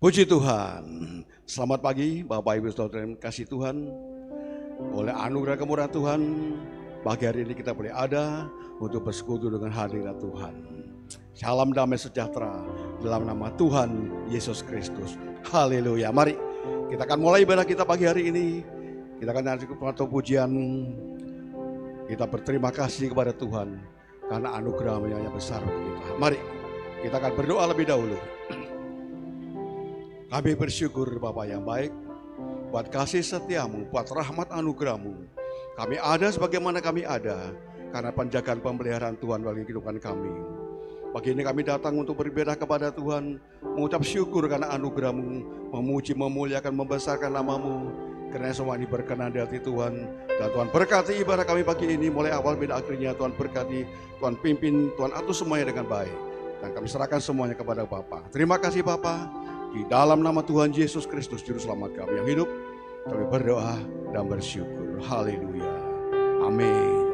Puji Tuhan. Selamat pagi Bapak Ibu Saudara yang kasih Tuhan. Oleh anugerah kemurahan Tuhan, pagi hari ini kita boleh ada untuk bersekutu dengan hadirat Tuhan. Salam damai sejahtera dalam nama Tuhan Yesus Kristus. Haleluya. Mari kita akan mulai ibadah kita pagi hari ini. Kita akan nyanyi atau pujian. Kita berterima kasih kepada Tuhan karena anugerah-Nya yang besar bagi kita. Mari kita akan berdoa lebih dahulu. Kami bersyukur Bapa yang baik, buat kasih setiamu, buat rahmat anugerahmu. Kami ada sebagaimana kami ada, karena penjagaan pemeliharaan Tuhan bagi kehidupan kami. Pagi ini kami datang untuk beribadah kepada Tuhan, mengucap syukur karena anugerahmu, memuji, memuliakan, membesarkan namamu. Karena semua ini berkenan di hati Tuhan. Dan Tuhan berkati ibadah kami pagi ini, mulai awal hingga akhirnya. Tuhan berkati, Tuhan pimpin, Tuhan atur semuanya dengan baik. Dan kami serahkan semuanya kepada Bapa. Terima kasih Bapa. Di dalam nama Tuhan Yesus Kristus, Juru Selamat kami yang hidup, kami berdoa dan bersyukur. Haleluya. Amin.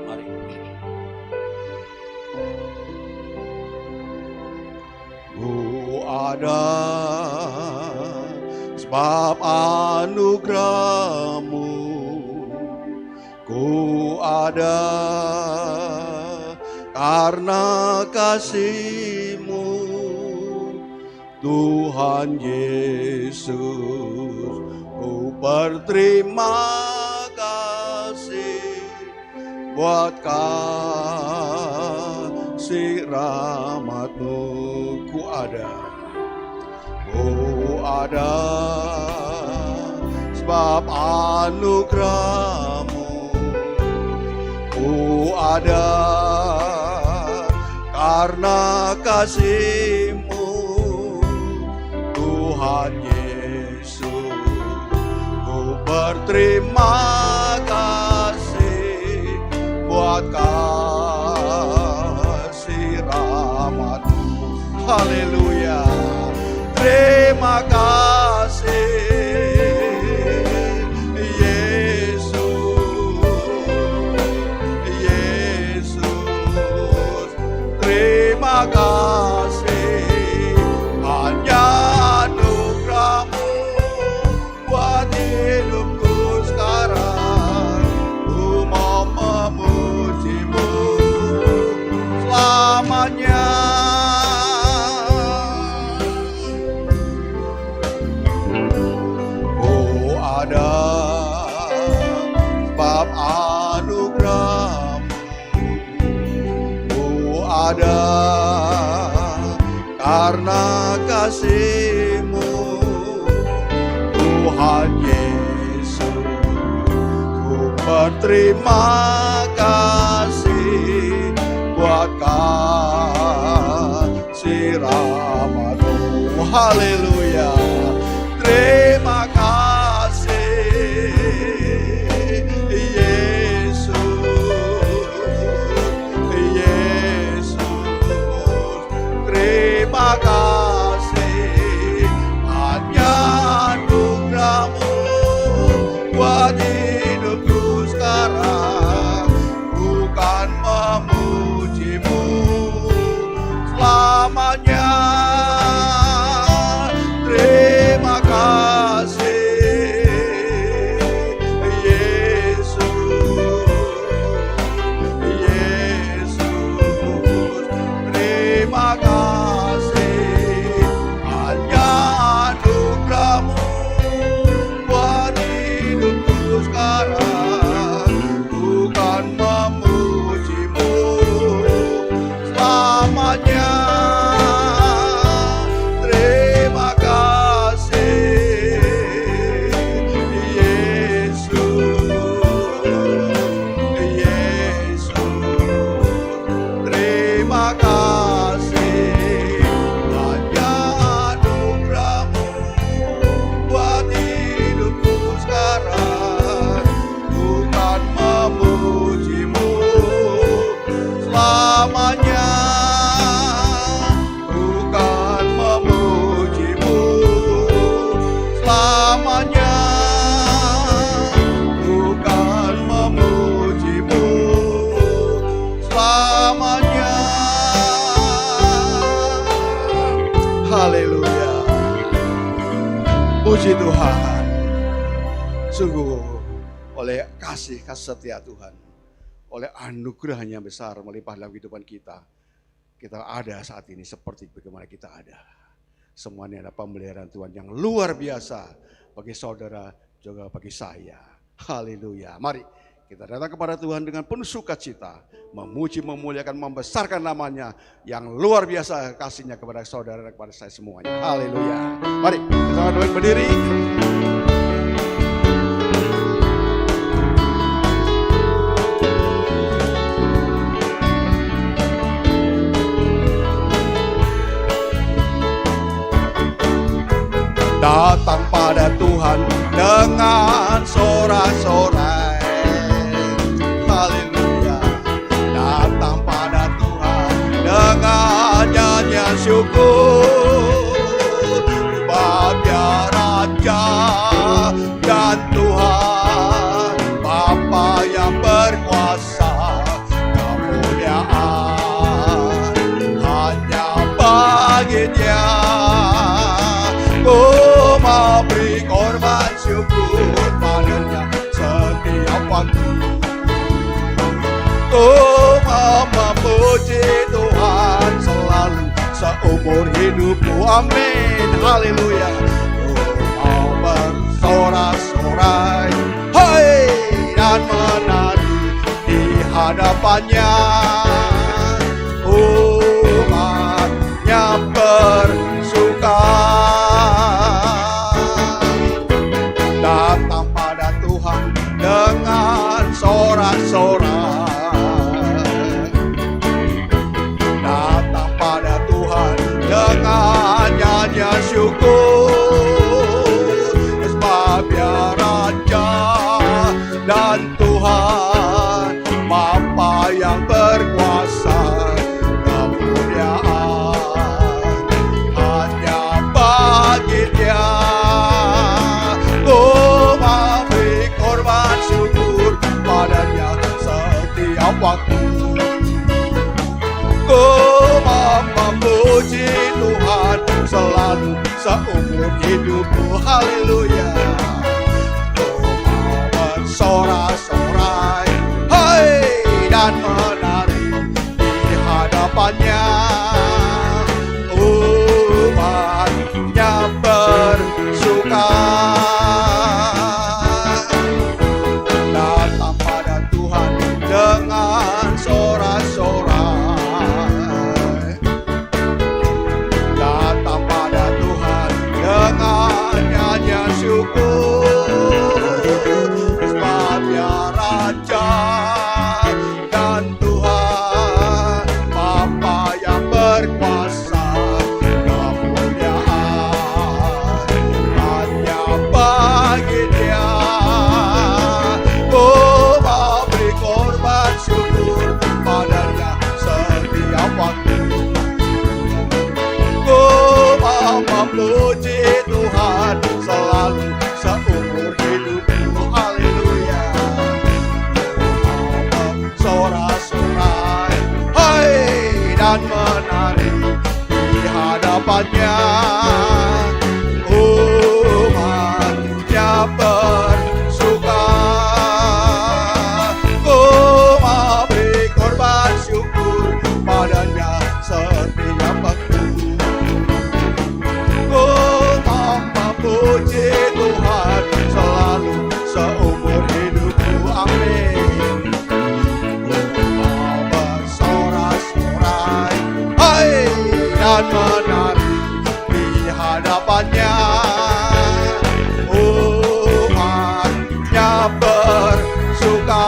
Mari. Ku ada sebab anugerahmu, ku ada karena kasih-Mu. Tuhan Yesus, ku berterima kasih buat kasih rahmat-Mu. Ku ada sebab anugerah-Mu, ku ada karena kasih-Mu. Tuhan Yesus, ku berterima kasih buat kasih rahmat-Mu. Haleluya. Terima kasih Yesus, terima kasih. Hanya anugerah-Mu buat hidupku sekarang. Ku mau memuji-Mu selamanya. Oh ada sebab anugerah-Mu, oh ada karena kasih-Mu. Tuhan Yesus, ku berterima kasih buat kasih rahmat-Mu. Haleluya. Terima kasih Yesus, terima kasih. Hanya anugerah-Mu buat hidupku sekarang. Bukan memuji-Mu selamanya. Terima kasih Yesus, terima kasih. Hanya anugerah-Mu buat hidupku sekarang. Bukan memuji-Mu selamanya. Terima kasih Yesus, terima kasih. Hanya anugerah-Mu buat hidupku sekarang. Bukan memuji-Mu selamanya. Bukan memuji-Mu selamanya. Bukan memuji-Mu selamanya. Haleluya. Puji Tuhan. Sungguh oleh kasih setia Tuhan, oleh anugerah-Nya besar melimpah dalam kehidupan kita ada saat ini seperti bagaimana kita ada. Semuanya ada pemeliharaan Tuhan yang luar biasa bagi saudara juga bagi saya. Haleluya. Mari kita datang kepada Tuhan dengan penuh sukacita, memuji, memuliakan, membesarkan namanya yang luar biasa kasih-Nya kepada saudara dan kepada saya semuanya. Haleluya. Mari kita berdiri. Datang pada Tuhan dengan sorak-sorai. Haleluya. Datang pada Tuhan dengan nyanyian syukur. Sebab Dia Raja dan Tuhan, Bapa yang berkuasa, kemuliaan hanya bagi Dia. Ku mau beri korban syukur padanya setiap waktu. Ku mau memuji Tuhan selalu seumur hidupku. Amin. Haleluya. Ku mau bersorak-sorai, hai, dan menari di hadapannya. Umatnya bersuka. Datang pada Tuhan dengan sorak-sorai. Datang pada Tuhan dengan nyanyian syukur. Sebab Dia Raja dan Tuhan, Bapa yang berkuasa, kemuliaan hanya bagi Dia. Waktu ku memuji Tuhan selalu seumur hidupku. Haleluya. Ku mau bersorak-sorai, hai, dan menari di hadapannya. Umatnya bersuka. Datang pada Tuhan dengan sorak-sorai. Datang pada Tuhan dengan nyanyian syukur. Sebab Dia Raja dan Tuhan, Bapa yang berkuasa, kemuliaan hanya bagi Dia. Syukur padanya setiap waktu. Ku mau memuji Tuhan selalu seumur hidupku. Haleluya. Ku mau bersorak-sorai, hai, dan menari di hadapannya. Umatnya bersuka. Padanya setiap waktu. Ku mau memuji Tuhan selalu seumur hidupku. Amin. Ku mau bersorak-sorai, hai, dan menari di hadapannya. Umatnya bersuka.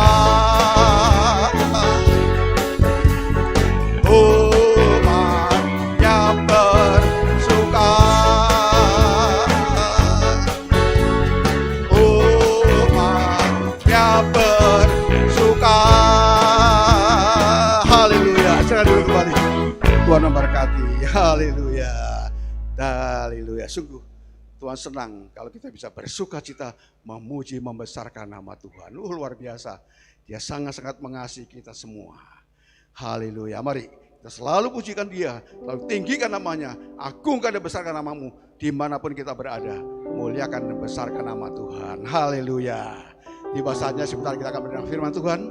Tuhan memberkati. Haleluya. Haleluya. Sungguh Tuhan senang kalau kita bisa bersuka cita memuji, membesarkan nama Tuhan. Luar biasa. Dia sangat-sangat mengasihi kita semua. Haleluya. Mari kita Kita selalu pujikan Dia, selalu tinggikan namanya, agungkan dan besarkan namamu dimanapun kita berada. Muliakan dan besarkan nama Tuhan. Haleluya. Tiba saatnya sebentar kita akan mendengar firman Tuhan.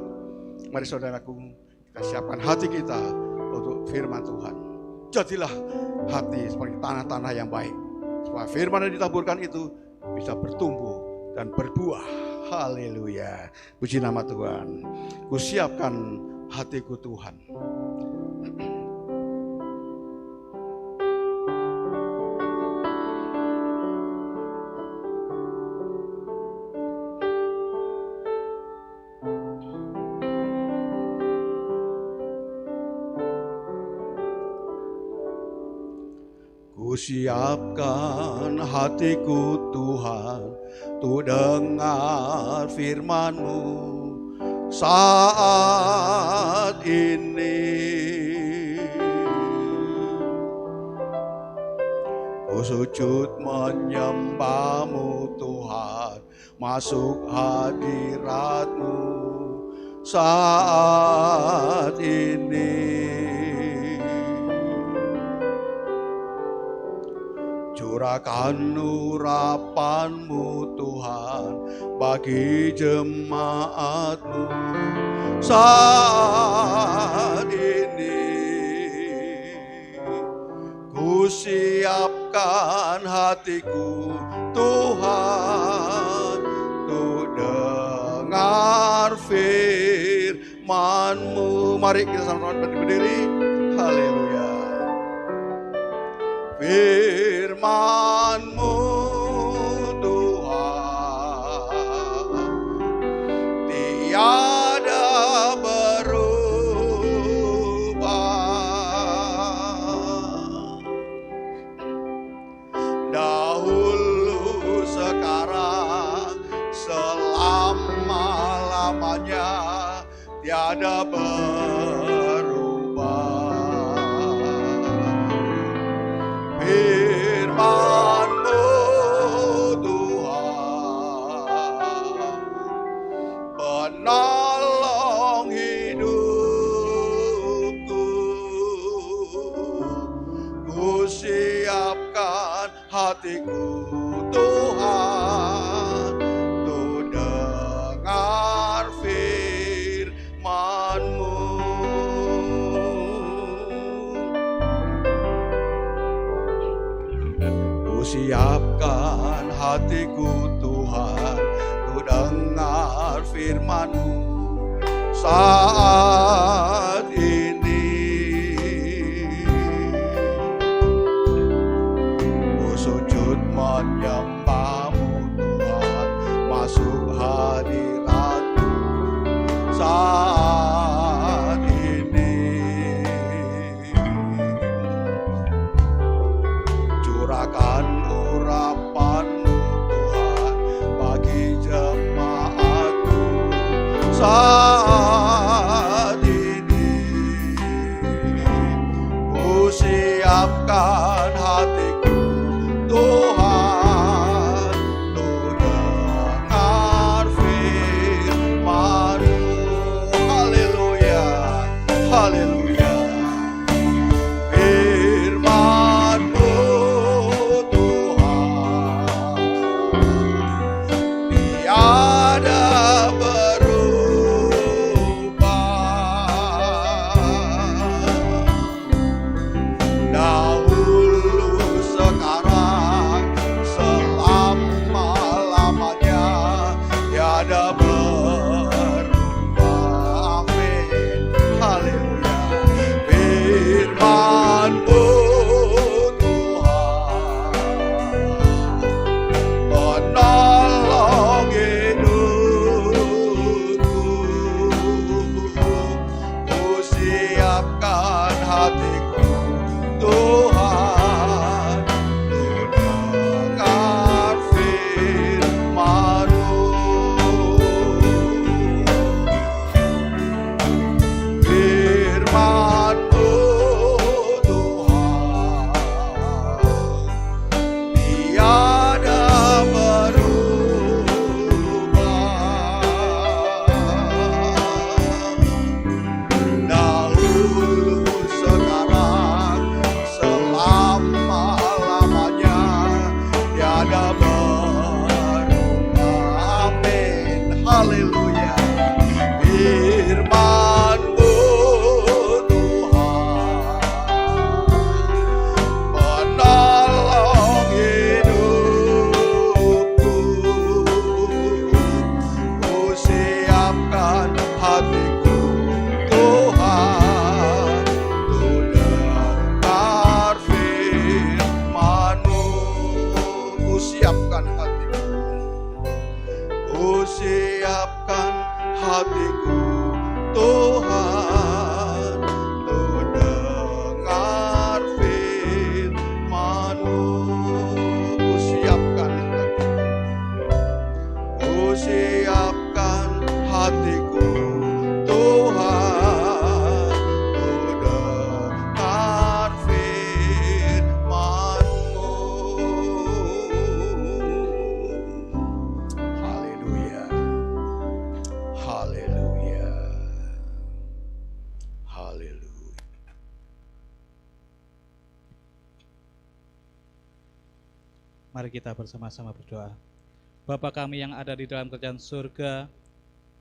Mari saudaraku, kita siapkan hati kita untuk firman Tuhan. Jadilah hati seperti tanah-tanah yang baik, supaya firman yang ditaburkan itu bisa bertumbuh dan berbuah. Haleluya. Puji nama Tuhan. Kusiapkan hatiku Tuhan. Kusiapkan hatiku Tuhan, untuk dengar firman-Mu saat ini. Ku sujud menyembah-Mu Tuhan, masuk hadirat-Mu saat ini. Curahkan urapan-Mu Tuhan bagi jemaat-Mu saat ini. Ku siapkan hatiku Tuhan, untuk dengar firman-Mu. Mari kita sama-sama berdiri. Haleluya. Firman-Mu Tuhan tiada berubah, dahulu sekarang selama-lamanya tiada berubah. Firman-Mu Tuhan, penolong hidupku. Ku siapkan hatiku Tuhan, untuk dengar firman-Mu. Siapkan hatiku Tuhan, untuk dengar firman-Mu saat ini. Ku sujud menyembah-Mu Tuhan, masuk hadirat-Mu saat ini. Curahkan urapan-Mu Tuhan bagi jemaat-Mu saat ini. Ku siapkan hatiku Tuhan, untuk dengar firman-Mu. Haleluya, haleluya. Firman-Mu Tuhan tiada berubah, siapkan hatiku Tuhan, untuk dengar firman-Mu. Ku siapkan hatiku Tuhan, untuk dengar firman-Mu. Haleluya, haleluya, haleluya. Mari kita bersama-sama berdoa. Bapa kami yang ada di dalam kerajaan surga,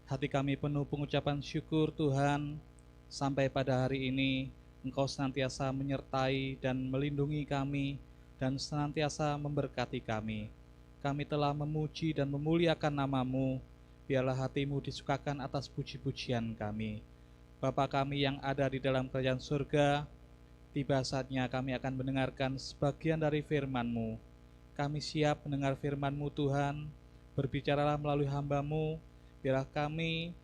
hati kami penuh pengucapan syukur Tuhan, sampai pada hari ini Engkau senantiasa menyertai dan melindungi kami, dan senantiasa memberkati kami. Kami telah memuji dan memuliakan nama-Mu, biarlah hati-Mu disukakan atas puji-pujian kami. Bapa kami yang ada di dalam kerajaan surga, tiba saatnya kami akan mendengarkan sebagian dari firman-Mu. Kami siap mendengar firman-Mu Tuhan, berbicaralah melalui hamba-Mu, biarlah kami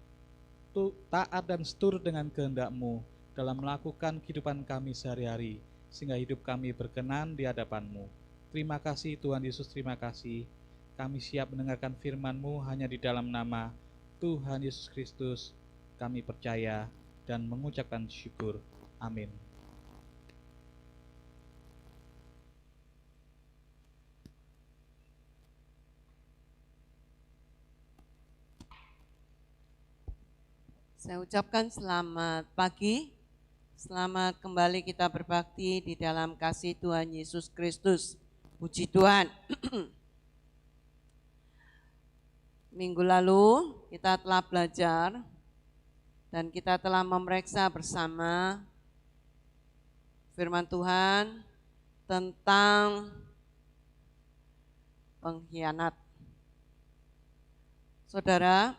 taat dan seturut dengan kehendak-Mu dalam melakukan kehidupan kami sehari-hari, sehingga hidup kami berkenan di hadapan-Mu. Terima kasih Tuhan Yesus, terima kasih. Kami siap mendengarkan firman-Mu hanya di dalam nama Tuhan Yesus Kristus. Kami percaya dan mengucapkan syukur. Amin. Saya ucapkan selamat pagi, selamat kembali kita berbakti di dalam kasih Tuhan Yesus Kristus. Puji Tuhan. Minggu lalu kita telah belajar dan kita telah memeriksa bersama firman Tuhan tentang pengkhianat. Saudara,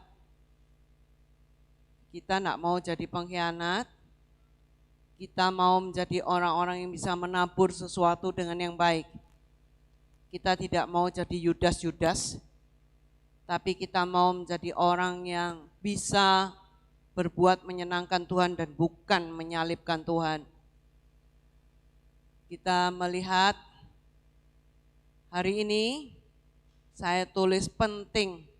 kita tidak mau jadi pengkhianat, kita mau menjadi orang-orang yang bisa menabur sesuatu dengan yang baik. Kita tidak mau jadi Yudas-Yudas, tapi kita mau menjadi orang yang bisa berbuat menyenangkan Tuhan dan bukan menyalibkan Tuhan. Kita melihat hari ini saya tulis penting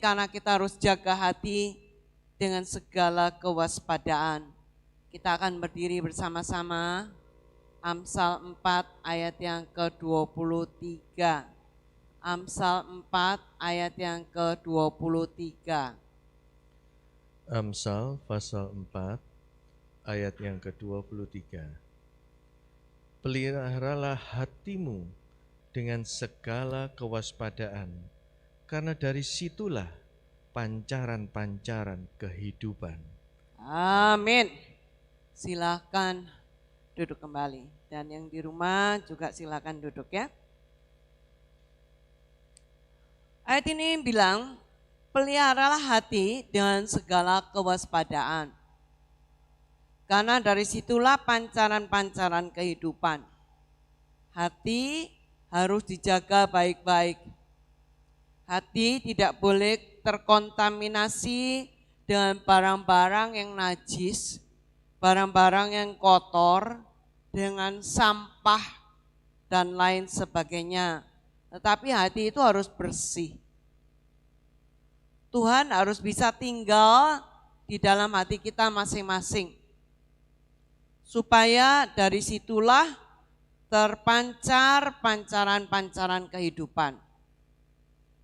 karena kita harus jaga hati dengan segala kewaspadaan. Kita akan berdiri bersama-sama. Amsal 4 ayat yang ke-23. Amsal 4 ayat yang ke-23. Amsal pasal 4 ayat yang ke-23. Peliharalah hatimu dengan segala kewaspadaan, karena dari situlah pancaran-pancaran kehidupan. Amin. Silakan duduk kembali. Dan yang di rumah juga silakan duduk ya. Ayat ini bilang, peliharalah hati dengan segala kewaspadaan. Karena dari situlah pancaran-pancaran kehidupan. Hati harus dijaga baik-baik. Hati tidak boleh terkontaminasi dengan barang-barang yang najis, barang-barang yang kotor, dengan sampah dan lain sebagainya. Tetapi hati itu harus bersih. Tuhan harus bisa tinggal di dalam hati kita masing-masing. Supaya dari situlah terpancar pancaran-pancaran kehidupan.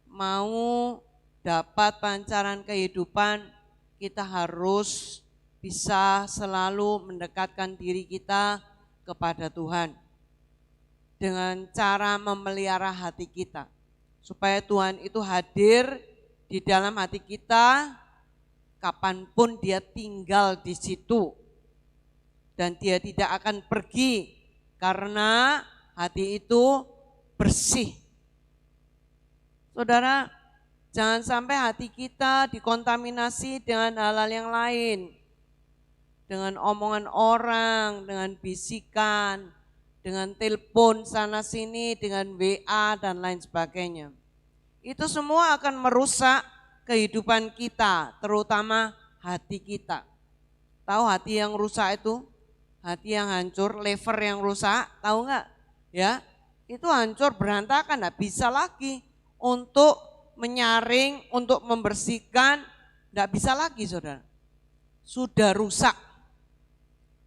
Mau dapat pancaran kehidupan, kita harus bisa selalu mendekatkan diri kita kepada Tuhan. Dengan cara memelihara hati kita. Supaya Tuhan itu hadir di dalam hati kita, kapanpun dia tinggal di situ. Dan dia tidak akan pergi karena hati itu bersih. Saudara, jangan sampai hati kita dikontaminasi dengan hal-hal yang lain. Dengan omongan orang, dengan bisikan, dengan telepon sana sini, dengan WA dan lain sebagainya. itu semua akan merusak kehidupan kita, terutama hati kita. Tahu hati yang rusak itu? Hati yang hancur, lever yang rusak, tahu enggak? Ya, itu hancur, berantakan, enggak bisa lagi untuk menyaring, untuk membersihkan, enggak bisa lagi saudara. Sudah rusak.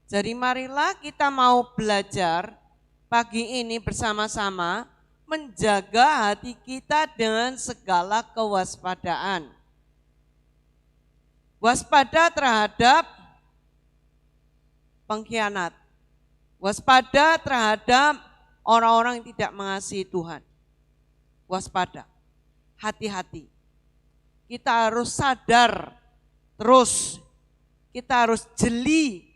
Jadi marilah kita mau belajar pagi ini bersama-sama menjaga hati kita dengan segala kewaspadaan. Waspada terhadap pengkhianat. Waspada terhadap orang-orang yang tidak mengasihi Tuhan. Waspada. Hati-hati. Kita harus sadar terus. Kita harus jeli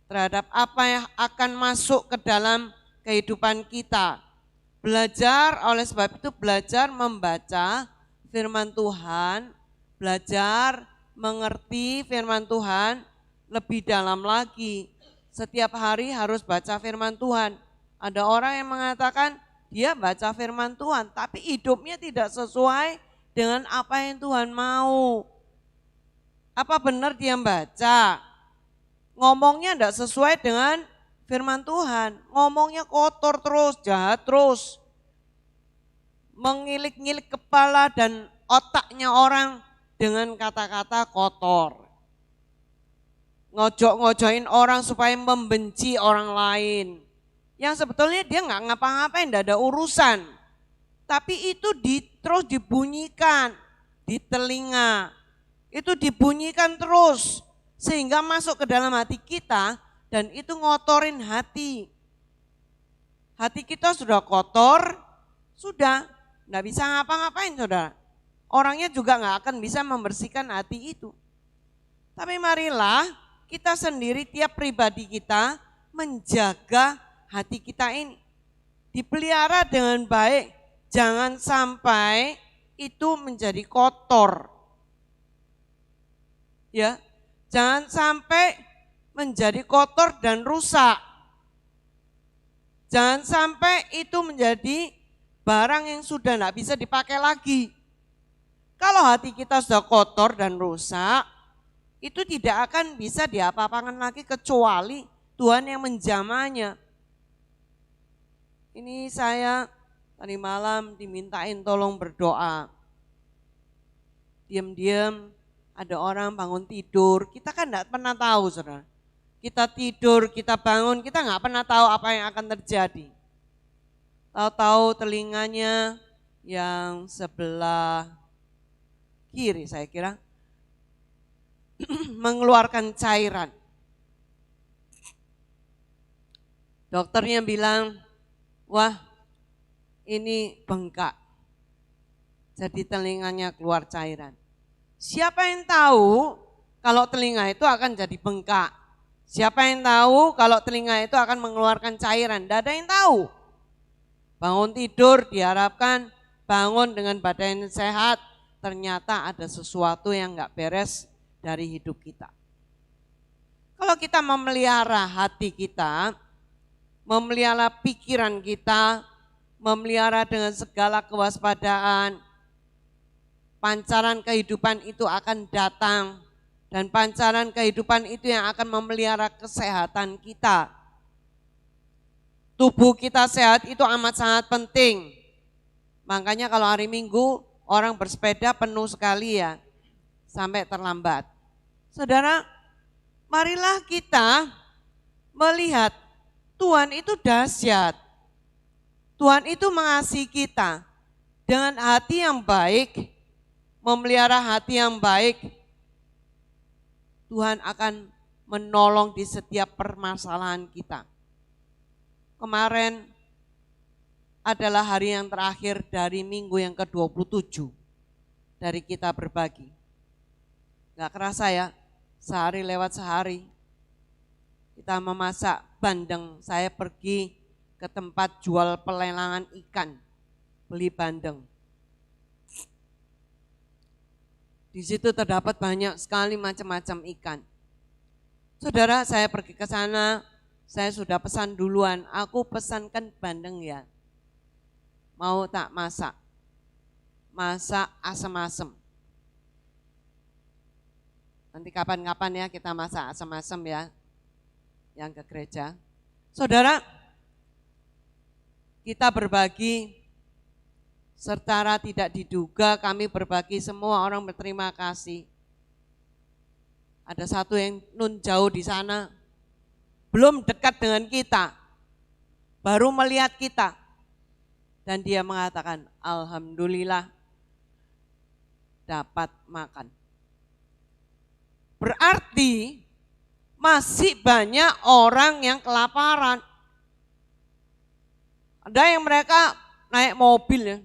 terhadap apa yang akan masuk ke dalam kehidupan kita. Belajar, oleh sebab itu belajar membaca firman Tuhan, belajar mengerti firman Tuhan lebih dalam lagi. Setiap hari harus baca firman Tuhan. Ada orang yang mengatakan dia baca firman Tuhan, tapi hidupnya tidak sesuai dengan apa yang Tuhan mau. Apa benar dia baca? Ngomongnya tidak sesuai dengan firman Tuhan, ngomongnya kotor terus, jahat terus, mengilik-ngilik kepala dan otaknya orang dengan kata-kata kotor. Ngojok-ngojokin orang supaya membenci orang lain. Yang sebetulnya dia nggak ngapa-ngapain, tidak ada urusan. Tapi itu terus dibunyikan di telinga. Itu dibunyikan terus sehingga masuk ke dalam hati kita. Dan itu ngotorin hati. Hati kita sudah kotor, sudah nggak bisa ngapa-ngapain saudara. Orangnya juga nggak akan bisa membersihkan hati itu. Tapi marilah kita sendiri, tiap pribadi kita menjaga hati kita ini. Dipelihara dengan baik, jangan sampai itu menjadi kotor. Ya, jangan sampai menjadi kotor dan rusak. Jangan sampai itu menjadi barang yang sudah tidak bisa dipakai lagi. Kalau hati kita sudah kotor dan rusak, itu tidak akan bisa diapa-apakan lagi kecuali Tuhan yang menjamahnya. Ini saya tadi malam dimintain tolong berdoa. Diam-diam ada orang bangun tidur, kita kan tidak pernah tahu saudara. Kita tidur, kita bangun, kita nggak pernah tahu apa yang akan terjadi. Tahu-tahu telinganya yang sebelah kiri saya kira mengeluarkan cairan. Dokternya bilang, wah ini bengkak. Jadi telinganya keluar cairan. Siapa yang tahu kalau telinga itu akan jadi bengkak? Siapa yang tahu kalau telinga itu akan mengeluarkan cairan? Tidak ada yang tahu. Bangun tidur diharapkan bangun dengan badan yang sehat. Ternyata ada sesuatu yang enggak beres dari hidup kita. Kalau kita memelihara hati kita, memelihara pikiran kita, memelihara dengan segala kewaspadaan, pancaran kehidupan itu akan datang. Dan pancaran kehidupan itu yang akan memelihara kesehatan kita. Tubuh kita sehat itu amat sangat penting. Makanya kalau hari Minggu orang bersepeda penuh sekali ya, sampai terlambat. Saudara, marilah kita melihat Tuhan itu dahsyat. Tuhan itu mengasihi kita dengan hati yang baik, memelihara hati yang baik. Tuhan akan menolong di setiap permasalahan kita. Kemarin adalah hari yang terakhir dari minggu yang ke-27 dari kita berbagi. Gak kerasa ya, sehari lewat sehari. Kita memasak bandeng, saya pergi ke tempat jual pelelangan ikan, beli bandeng. Di situ terdapat banyak sekali macam-macam ikan. Saudara, saya pergi ke sana, saya sudah pesan duluan, aku pesankan bandeng ya. Mau tak masak? masak asam-asam. Nanti kapan-kapan ya kita masak asam-asam ya, yang ke gereja. Saudara, kita berbagi secara tidak diduga, kami berbagi, semua orang berterima kasih. Ada satu yang nun jauh di sana, belum dekat dengan kita, baru melihat kita. Dan dia mengatakan, alhamdulillah dapat makan. Berarti masih banyak orang yang kelaparan. Ada yang mereka naik mobil ya,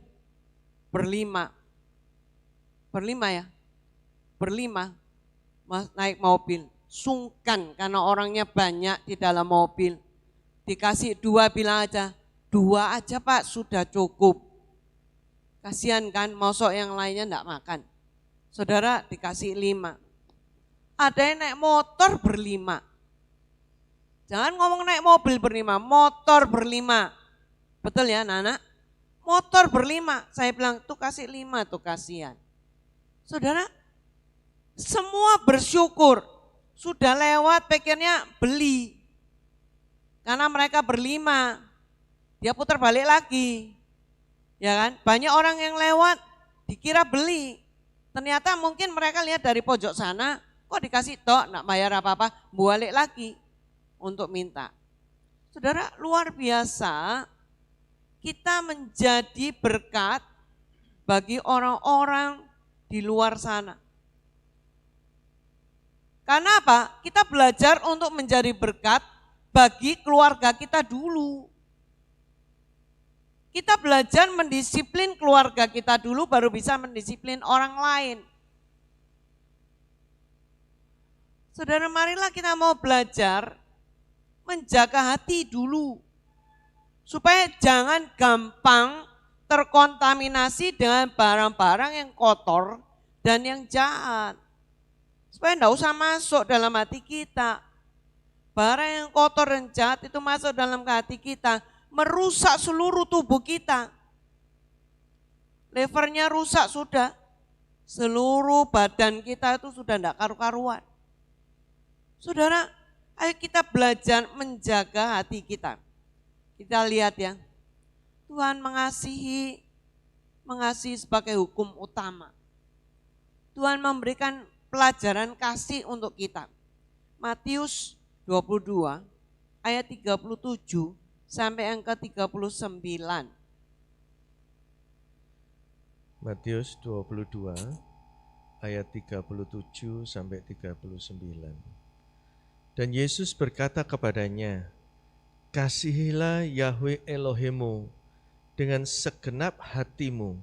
berlima naik mobil, sungkan karena orangnya banyak di dalam mobil. Dikasih 2 bilang aja, 2 aja Pak sudah cukup. Kasihan kan, mosok yang lainnya enggak makan. Saudara dikasih 5. Ada yang naik motor berlima. Jangan ngomong naik mobil berlima, motor berlima. Betul ya anak-anak? Motor berlima. Saya bilang tuh kasih 5 tuh kasihan. Saudara, semua bersyukur. Sudah lewat pikirnya beli. Karena mereka berlima. Dia putar balik lagi. Ya kan? Banyak orang yang lewat dikira beli. Ternyata mungkin mereka lihat dari pojok sana, kok dikasih tok, enggak bayar apa-apa, balik lagi untuk minta. Saudara, luar biasa kita menjadi berkat bagi orang-orang di luar sana. Karena apa? Kita belajar untuk menjadi berkat bagi keluarga kita dulu. Kita belajar mendisiplin keluarga kita dulu, baru bisa mendisiplin orang lain. Saudara, marilah kita mau belajar menjaga hati dulu. Supaya jangan gampang terkontaminasi dengan barang-barang yang kotor dan yang jahat. Supaya enggak usah masuk dalam hati kita. Barang yang kotor dan jahat itu masuk dalam hati kita, merusak seluruh tubuh kita. Levernya rusak sudah, seluruh badan kita itu sudah enggak karu-karuan. Saudara, ayo kita belajar menjaga hati kita. Kita lihat ya, Tuhan mengasihi sebagai hukum utama. Tuhan memberikan pelajaran kasih untuk kita. Matius 22 ayat 37 sampai yang ke-39. Matius 22 ayat 37 sampai 39. Dan Yesus berkata kepadanya, kasihilah Yahweh Elohimmu dengan segenap hatimu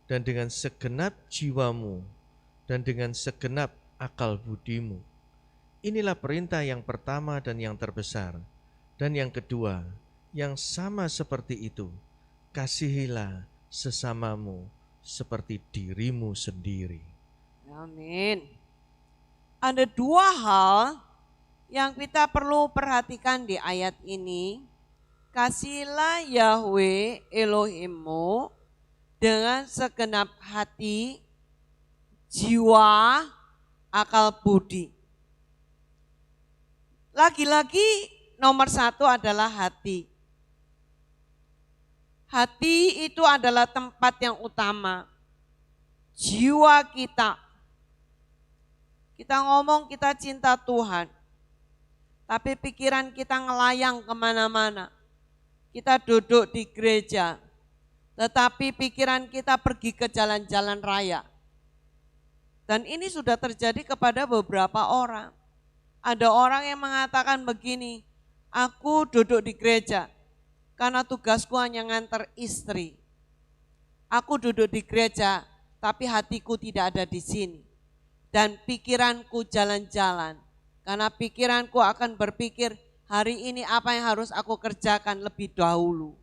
dan dengan segenap jiwamu dan dengan segenap akal budimu. Inilah perintah yang pertama dan yang terbesar. Dan yang kedua, yang sama seperti itu, kasihilah sesamamu seperti dirimu sendiri. Amin. Ada 2 hal yang kita perlu perhatikan di ayat ini. Kasihilah Yahweh Elohimmu dengan segenap hati, jiwa, akal budi. Lagi-lagi nomor 1 adalah hati. Hati itu adalah tempat yang utama. Jiwa kita. Kita ngomong kita cinta Tuhan. Tapi pikiran kita ngelayang kemana-mana. Kita duduk di gereja, tetapi pikiran kita pergi ke jalan-jalan raya. Dan ini sudah terjadi kepada beberapa orang. Ada orang yang mengatakan begini, aku duduk di gereja karena tugasku hanya nganter istri. Aku duduk di gereja, tapi hatiku tidak ada di sini. Dan pikiranku jalan-jalan. Karena pikiranku akan berpikir hari ini apa yang harus aku kerjakan lebih dahulu.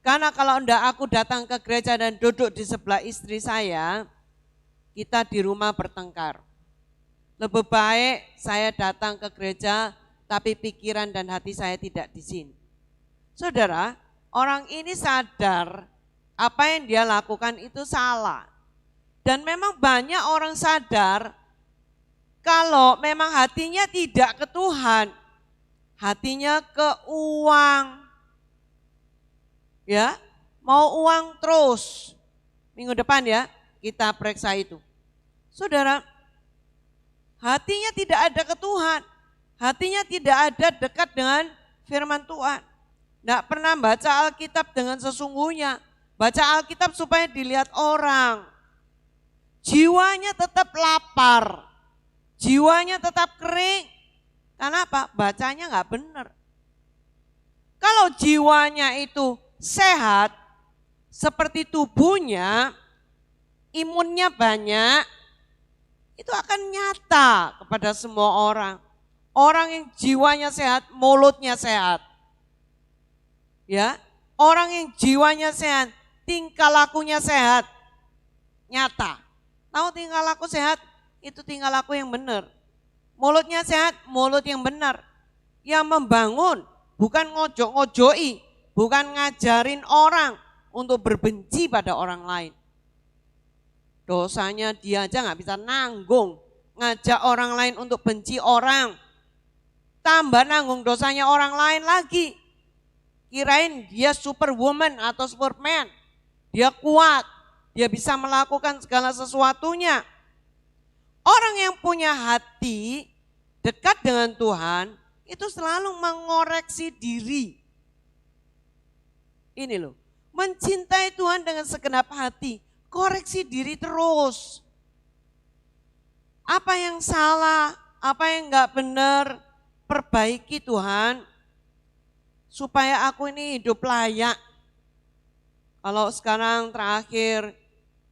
Karena kalau enggak aku datang ke gereja dan duduk di sebelah istri saya, kita di rumah bertengkar. Lebih baik saya datang ke gereja tapi pikiran dan hati saya tidak di sini. Saudara, orang ini sadar apa yang dia lakukan itu salah. Dan memang banyak orang sadar kalau memang hatinya tidak ke Tuhan, hatinya ke uang. Ya, mau uang terus. Minggu depan ya, kita periksa itu. Saudara, hatinya tidak ada ke Tuhan, hatinya tidak ada dekat dengan firman Tuhan. Tidak pernah baca Alkitab dengan sesungguhnya, baca Alkitab supaya dilihat orang. Jiwanya tetap lapar, jiwanya tetap kering. Karena apa? Bacanya nggak benar. Kalau jiwanya itu sehat, seperti tubuhnya, imunnya banyak, itu akan nyata kepada semua orang. Orang yang jiwanya sehat, mulutnya sehat. Ya, orang yang jiwanya sehat, tingkah lakunya sehat, nyata. Tahu tingkah laku sehat, itu tingkah laku yang benar. Mulutnya sehat, mulut yang benar. Yang membangun, bukan ngojok-ngojoi, bukan ngajarin orang untuk berbenci pada orang lain. Dosanya dia aja nggak bisa nanggung, ngajak orang lain untuk benci orang. Tambah nanggung dosanya orang lain lagi. Kirain dia superwoman atau superman, dia kuat, dia bisa melakukan segala sesuatunya. Orang yang punya hati dekat dengan Tuhan, itu selalu mengoreksi diri. Ini loh, mencintai Tuhan dengan segenap hati, koreksi diri terus. Apa yang salah, apa yang enggak benar, perbaiki Tuhan, supaya aku ini hidup layak. Kalau sekarang terakhir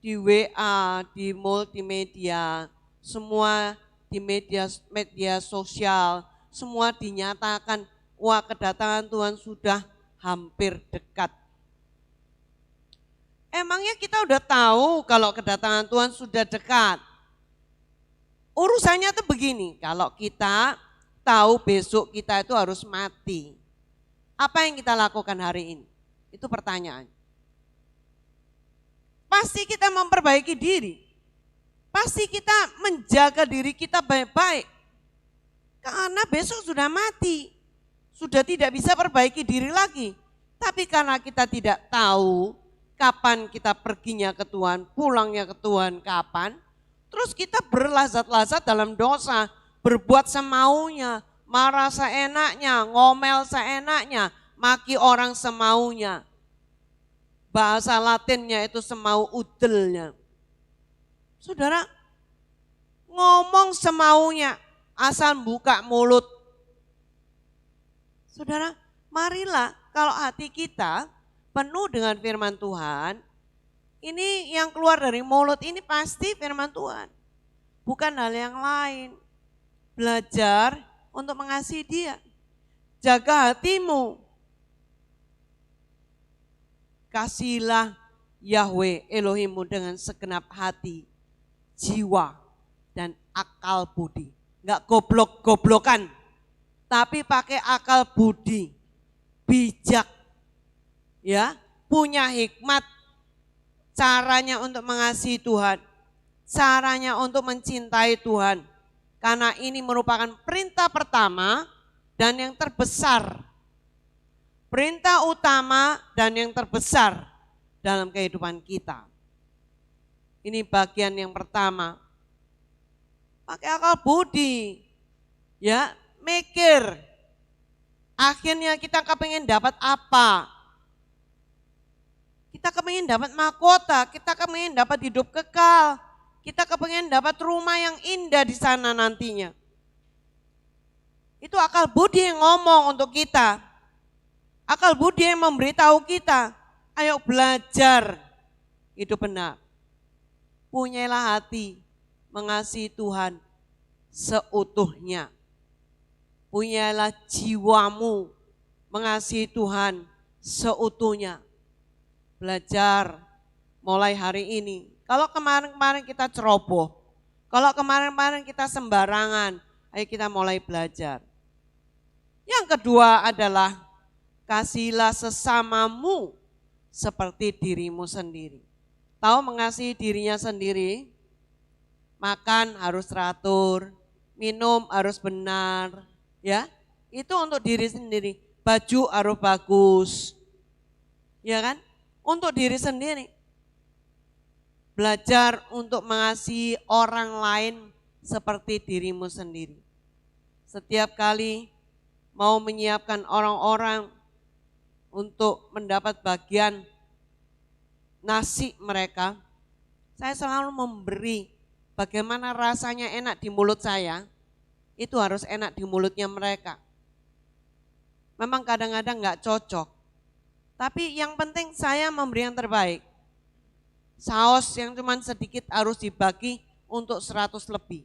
di WA, di multimedia, semua di media sosial, semua dinyatakan, wah kedatangan Tuhan sudah hampir dekat. Emangnya kita udah tahu kalau kedatangan Tuhan sudah dekat? Urusannya tuh begini, kalau kita tahu besok kita itu harus mati, apa yang kita lakukan hari ini? Itu pertanyaan. Pasti kita memperbaiki diri. Pasti kita menjaga diri kita baik-baik. Karena besok sudah mati. Sudah tidak bisa perbaiki diri lagi. Tapi karena kita tidak tahu kapan kita perginya ke Tuhan, pulangnya ke Tuhan kapan. Terus kita berlazat-lazat dalam dosa, berbuat semaunya, marah seenaknya, ngomel seenaknya, maki orang semaunya. Bahasa Latinnya itu semau udelnya. Saudara, ngomong semaunya, asal buka mulut. Saudara, marilah kalau hati kita penuh dengan firman Tuhan, ini yang keluar dari mulut ini pasti firman Tuhan. Bukan hal yang lain. Belajar untuk mengasihi Dia. Jaga hatimu. Kasihilah Yahweh Elohimmu dengan segenap hati, jiwa, dan akal budi. Enggak goblok-goblokan, tapi pakai akal budi, bijak, ya, punya hikmat, caranya untuk mengasihi Tuhan, caranya untuk mencintai Tuhan. Karena ini merupakan perintah pertama dan yang terbesar. Perintah utama dan yang terbesar dalam kehidupan kita. Ini bagian yang pertama. Pakai akal budi. Ya, mikir. Akhirnya kita kepengen dapat apa? Kita kepengen dapat mahkota, kita kepengen dapat hidup kekal. Kita kepengen dapat rumah yang indah di sana nantinya. Itu akal budi yang ngomong untuk kita. Akal budi yang memberitahu kita, ayo belajar hidup benar. Punyailah hati mengasihi Tuhan seutuhnya. Punyailah jiwamu mengasihi Tuhan seutuhnya. Belajar mulai hari ini. Kalau kemarin-kemarin kita ceroboh, kalau kemarin-kemarin kita sembarangan, ayo kita mulai belajar. Yang kedua adalah kasihilah sesamamu seperti dirimu sendiri. Tahu mengasihi dirinya sendiri, makan harus teratur, minum harus benar, ya. Itu untuk diri sendiri. Baju harus bagus, ya kan? Untuk diri sendiri. Belajar untuk mengasihi orang lain seperti dirimu sendiri. Setiap kali mau menyiapkan orang-orang untuk mendapat bagian nasi mereka, saya selalu memberi bagaimana rasanya enak di mulut saya, itu harus enak di mulutnya mereka. Memang kadang-kadang nggak cocok, tapi yang penting saya memberi yang terbaik. Saus yang cuma sedikit harus dibagi untuk 100 lebih.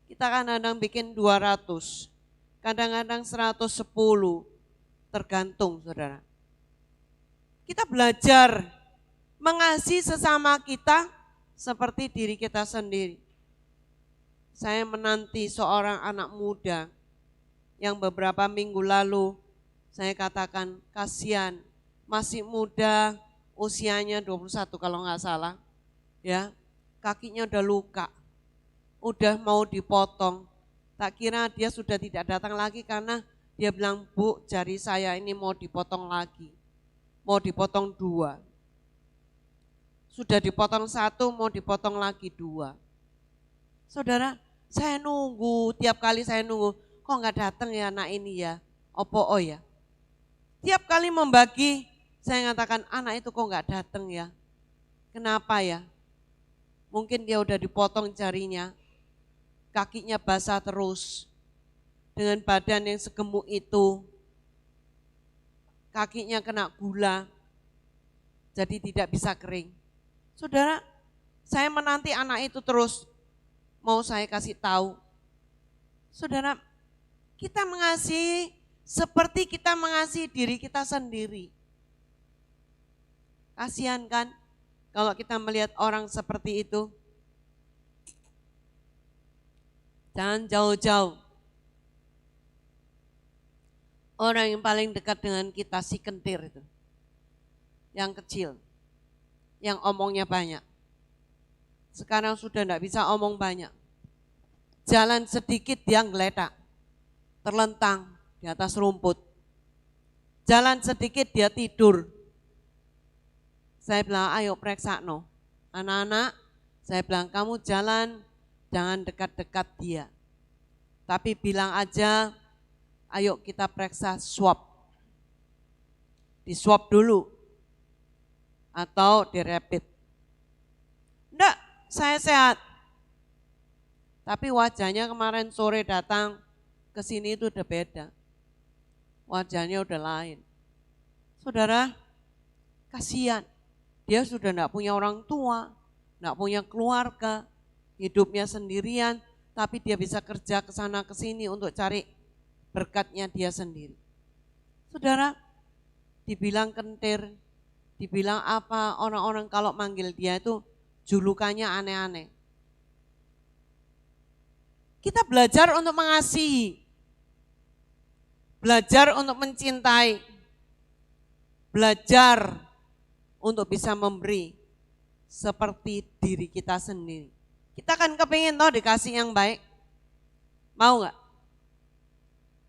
Kita kadang-kadang bikin 200, kadang-kadang 110, tergantung saudara. Kita belajar mengasihi sesama kita seperti diri kita sendiri. Saya menanti seorang anak muda yang beberapa minggu lalu saya katakan kasihan, masih muda, usianya 21 kalau nggak salah, ya, kakinya udah luka, udah mau dipotong. Tak kira dia sudah tidak datang lagi karena dia bilang, Bu, jari saya ini mau dipotong lagi, mau dipotong 2. Sudah dipotong 1, mau dipotong lagi 2. Saudara, saya nunggu, tiap kali saya nunggu, kok nggak datang ya anak ini ya, opo ya. Tiap kali membagi, saya mengatakan anak itu kok nggak datang ya, kenapa ya? Mungkin dia udah dipotong jarinya, kakinya basah terus, dengan badan yang segemuk itu, kakinya kena gula, jadi tidak bisa kering. Saudara, saya menanti anak itu terus, mau saya kasih tahu. Saudara, kita mengasihi seperti kita mengasihi diri kita sendiri. Kasihan kan kalau kita melihat orang seperti itu. Jangan jauh-jauh. Orang yang paling dekat dengan kita si kentir itu. Yang kecil. Yang omongnya banyak. Sekarang sudah tidak bisa omong banyak. Jalan sedikit dia ngeletak. Terlentang di atas rumput. Jalan sedikit dia tidur. Saya bilang, ayo periksa no. Anak-anak, saya bilang kamu jalan, jangan dekat-dekat dia. Tapi bilang aja, ayo kita periksa swab. Di swab dulu. Atau di rapid. Enggak, saya sehat. Tapi wajahnya kemarin sore datang ke sini itu udah beda. Wajahnya udah lain. Saudara, kasihan. Dia sudah enggak punya orang tua, enggak punya keluarga, hidupnya sendirian, tapi dia bisa kerja ke sana ke sini untuk cari berkatnya dia sendiri. Saudara, dibilang kentir, dibilang apa, orang-orang kalau manggil dia itu julukannya aneh-aneh. Kita belajar untuk mengasihi, belajar untuk mencintai, belajar untuk bisa memberi seperti diri kita sendiri. Kita kan kepingin toh dikasih yang baik, mau nggak?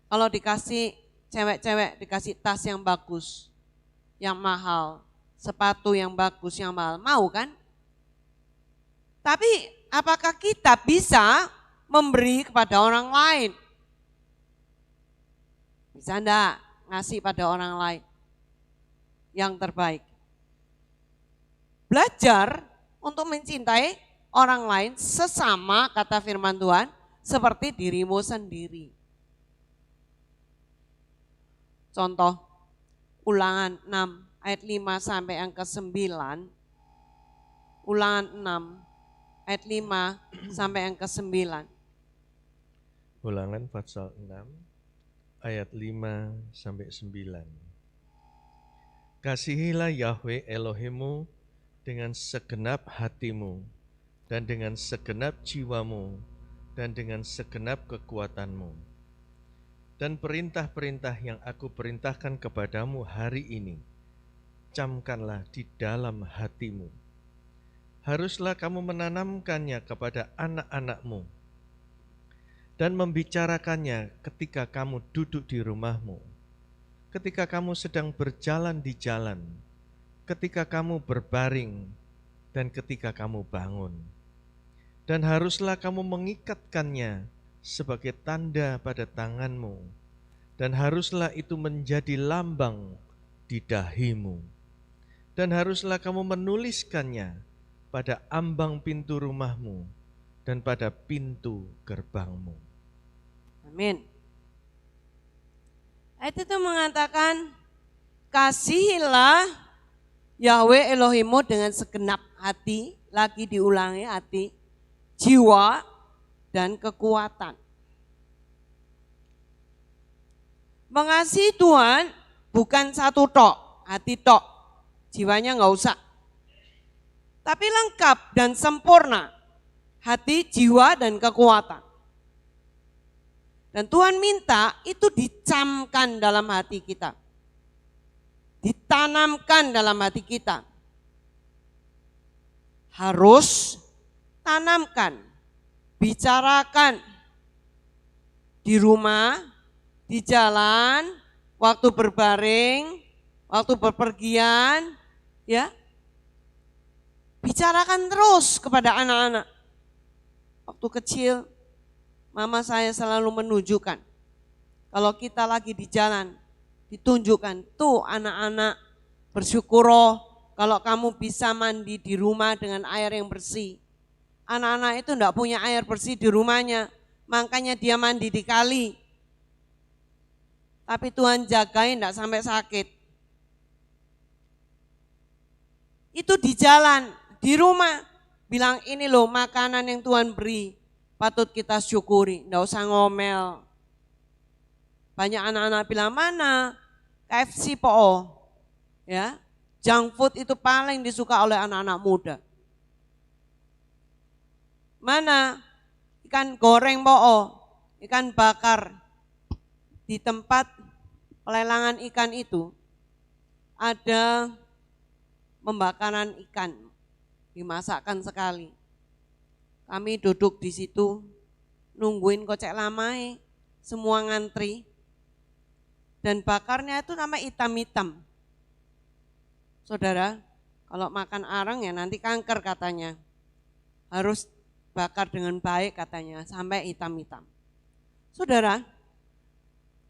Kalau dikasih cewek-cewek, dikasih tas yang bagus, yang mahal, sepatu yang bagus, yang mahal, mau kan? Tapi apakah kita bisa memberi kepada orang lain? Bisa enggak ngasih pada orang lain yang terbaik? Belajar untuk mencintai orang lain sesama, kata firman Tuhan, seperti dirimu sendiri. Contoh, Ulangan 6 ayat 5 sampai yang ke-9. Ulangan 6 ayat 5 sampai yang ke-9. Ulangan pasal 6 ayat 5 sampai 9. Kasihilah Yahweh Elohimmu dengan segenap hatimu dan dengan segenap jiwamu dan dengan segenap kekuatanmu. Dan perintah-perintah yang aku perintahkan kepadamu hari ini camkanlah di dalam hatimu. Haruslah kamu menanamkannya kepada anak-anakmu dan membicarakannya ketika kamu duduk di rumahmu, ketika kamu sedang berjalan di jalan, ketika kamu berbaring, dan ketika kamu bangun. Dan haruslah kamu mengikatkannya sebagai tanda pada tanganmu, dan haruslah itu menjadi lambang di dahimu. Dan haruslah kamu menuliskannya pada ambang pintu rumahmu dan pada pintu gerbangmu. Amin. Ayat itu mengatakan, kasihilah Yahweh Elohimmu dengan segenap hati, lagi diulangi hati, jiwa, dan kekuatan. Mengasihi Tuhan bukan satu tok, hati tok, jiwanya nggak usah. Tapi lengkap dan sempurna, hati, jiwa, dan kekuatan. Dan Tuhan minta itu dicamkan dalam hati kita. Ditanamkan dalam hati kita. Harus tanamkan, bicarakan di rumah, di jalan, waktu berbaring, waktu bepergian, ya. Bicarakan terus kepada anak-anak. Waktu kecil, mama saya selalu menunjukkan, kalau kita lagi di jalan, ditunjukkan, tuh anak-anak bersyukur kalau kamu bisa mandi di rumah dengan air yang bersih. Anak-anak itu enggak punya air bersih di rumahnya, makanya dia mandi di kali. Tapi Tuhan jagain enggak sampai sakit. Itu di jalan, di rumah, bilang ini loh makanan yang Tuhan beri. Patut kita syukuri, enggak usah ngomel. Banyak anak-anak bilang, mana KFC po, ya, junk food itu paling disuka oleh anak-anak muda. Mana ikan goreng po, ikan bakar. Di tempat pelelangan ikan itu ada pembakaran ikan, dimasakkan sekali. Kami duduk di situ, nungguin kocek lamai, semua ngantri. Dan bakarnya itu nama hitam-hitam. Saudara, kalau makan arang ya nanti kanker katanya. Harus bakar dengan baik katanya, sampai hitam-hitam. Saudara,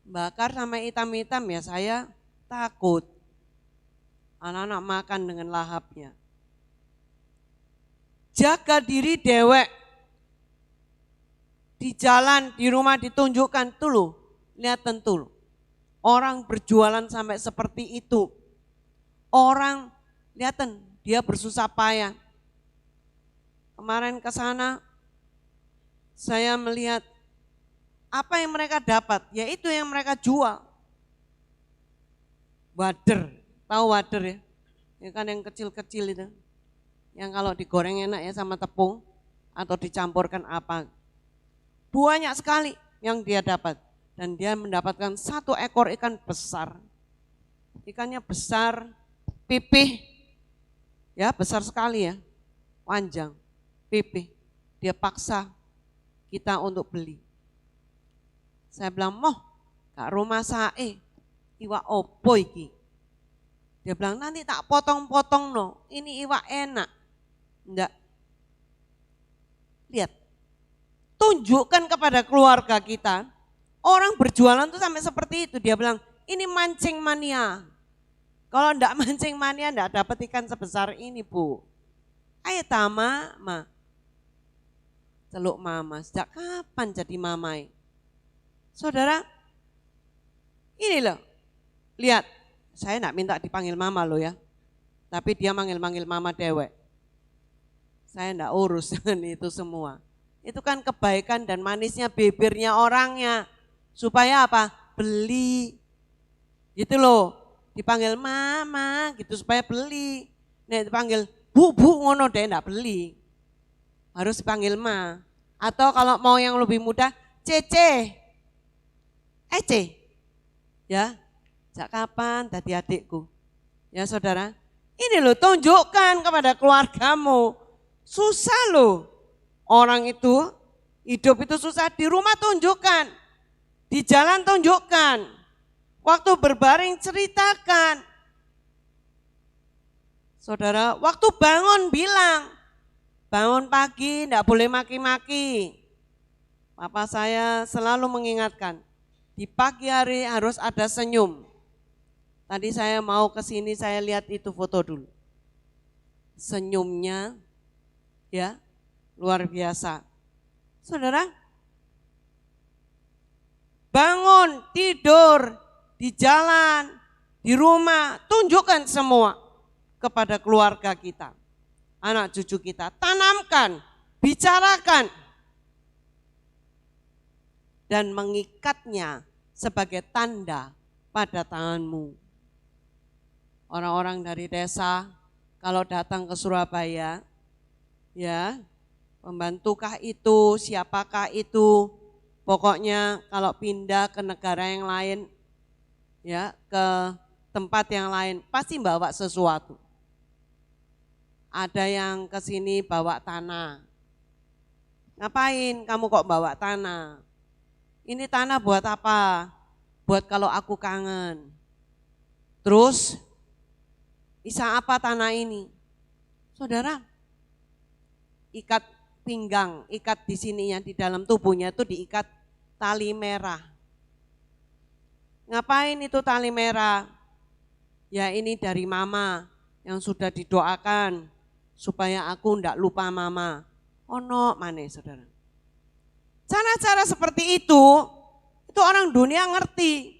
bakar sampai hitam-hitam ya saya takut. Anak-anak makan dengan lahapnya. Jaga diri dewek. Di jalan, di rumah ditunjukkan tuh loh, lihat tentu loh. Orang berjualan sampai seperti itu. Orang, lihatin dia bersusah payah. Kemarin ke sana, saya melihat apa yang mereka dapat, yaitu yang mereka jual. Wader, tahu wader ya? Ya kan yang kecil-kecil itu. Yang kalau digoreng enak ya sama tepung atau dicampurkan apa. Banyak sekali yang dia dapat. Dan dia mendapatkan 1 ekor ikan besar. Ikannya besar, pipih. Ya besar sekali ya, panjang, pipih. Dia paksa kita untuk beli. Saya bilang, moh gak rumah sae, iwak opo iki. Dia bilang, nanti tak potong-potong no, ini iwak enak. Enggak. Lihat, tunjukkan kepada keluarga kita, orang berjualan tuh sampai seperti itu. Dia bilang, ini mancing mania. Kalau enggak mancing mania, enggak dapat ikan sebesar ini bu. Ayo tama, ma. Celuk mama, sejak kapan jadi mamai? Saudara, ini loh, lihat. Saya enggak minta dipanggil mama loh ya. Tapi dia manggil-manggil mama dewek. Saya enggak urus dengan itu semua. Itu kan kebaikan dan manisnya bibirnya orangnya. Supaya apa? Beli. Gitu loh. Dipanggil mama gitu supaya beli. Nek dipanggil bu ngono deh enggak beli. Harus dipanggil ma. Atau kalau mau yang lebih mudah, Cece. Ece. Ya. Sejak kapan tadi adikku? Ya saudara, ini loh tunjukkan kepada keluargamu. Susah loh, orang itu hidup itu susah, di rumah tunjukkan, di jalan tunjukkan, waktu berbaring ceritakan. Saudara, waktu bangun bilang, bangun pagi enggak boleh maki-maki. Papa saya selalu mengingatkan, di pagi hari harus ada senyum. Tadi saya mau ke sini, saya lihat itu foto dulu. Senyumnya ya luar biasa. Saudara, bangun, tidur, di jalan, di rumah, tunjukkan semua kepada keluarga kita, anak cucu kita, tanamkan, bicarakan, dan mengikatnya sebagai tanda pada tanganmu. Orang-orang dari desa kalau datang ke Surabaya, ya, pembantukah itu, siapakah itu, pokoknya kalau pindah ke negara yang lain, ya, ke tempat yang lain, pasti bawa sesuatu. Ada yang ke sini bawa tanah. Ngapain kamu kok bawa tanah? Ini tanah buat apa? Buat kalau aku kangen. Terus, bisa apa tanah ini? Saudara, ikat pinggang, ikat di sininya, di dalam tubuhnya itu diikat tali merah. Ngapain itu tali merah? Ya ini dari mama yang sudah didoakan supaya aku ndak lupa mama. Ono mana saudara? Cara-cara seperti itu orang dunia ngerti.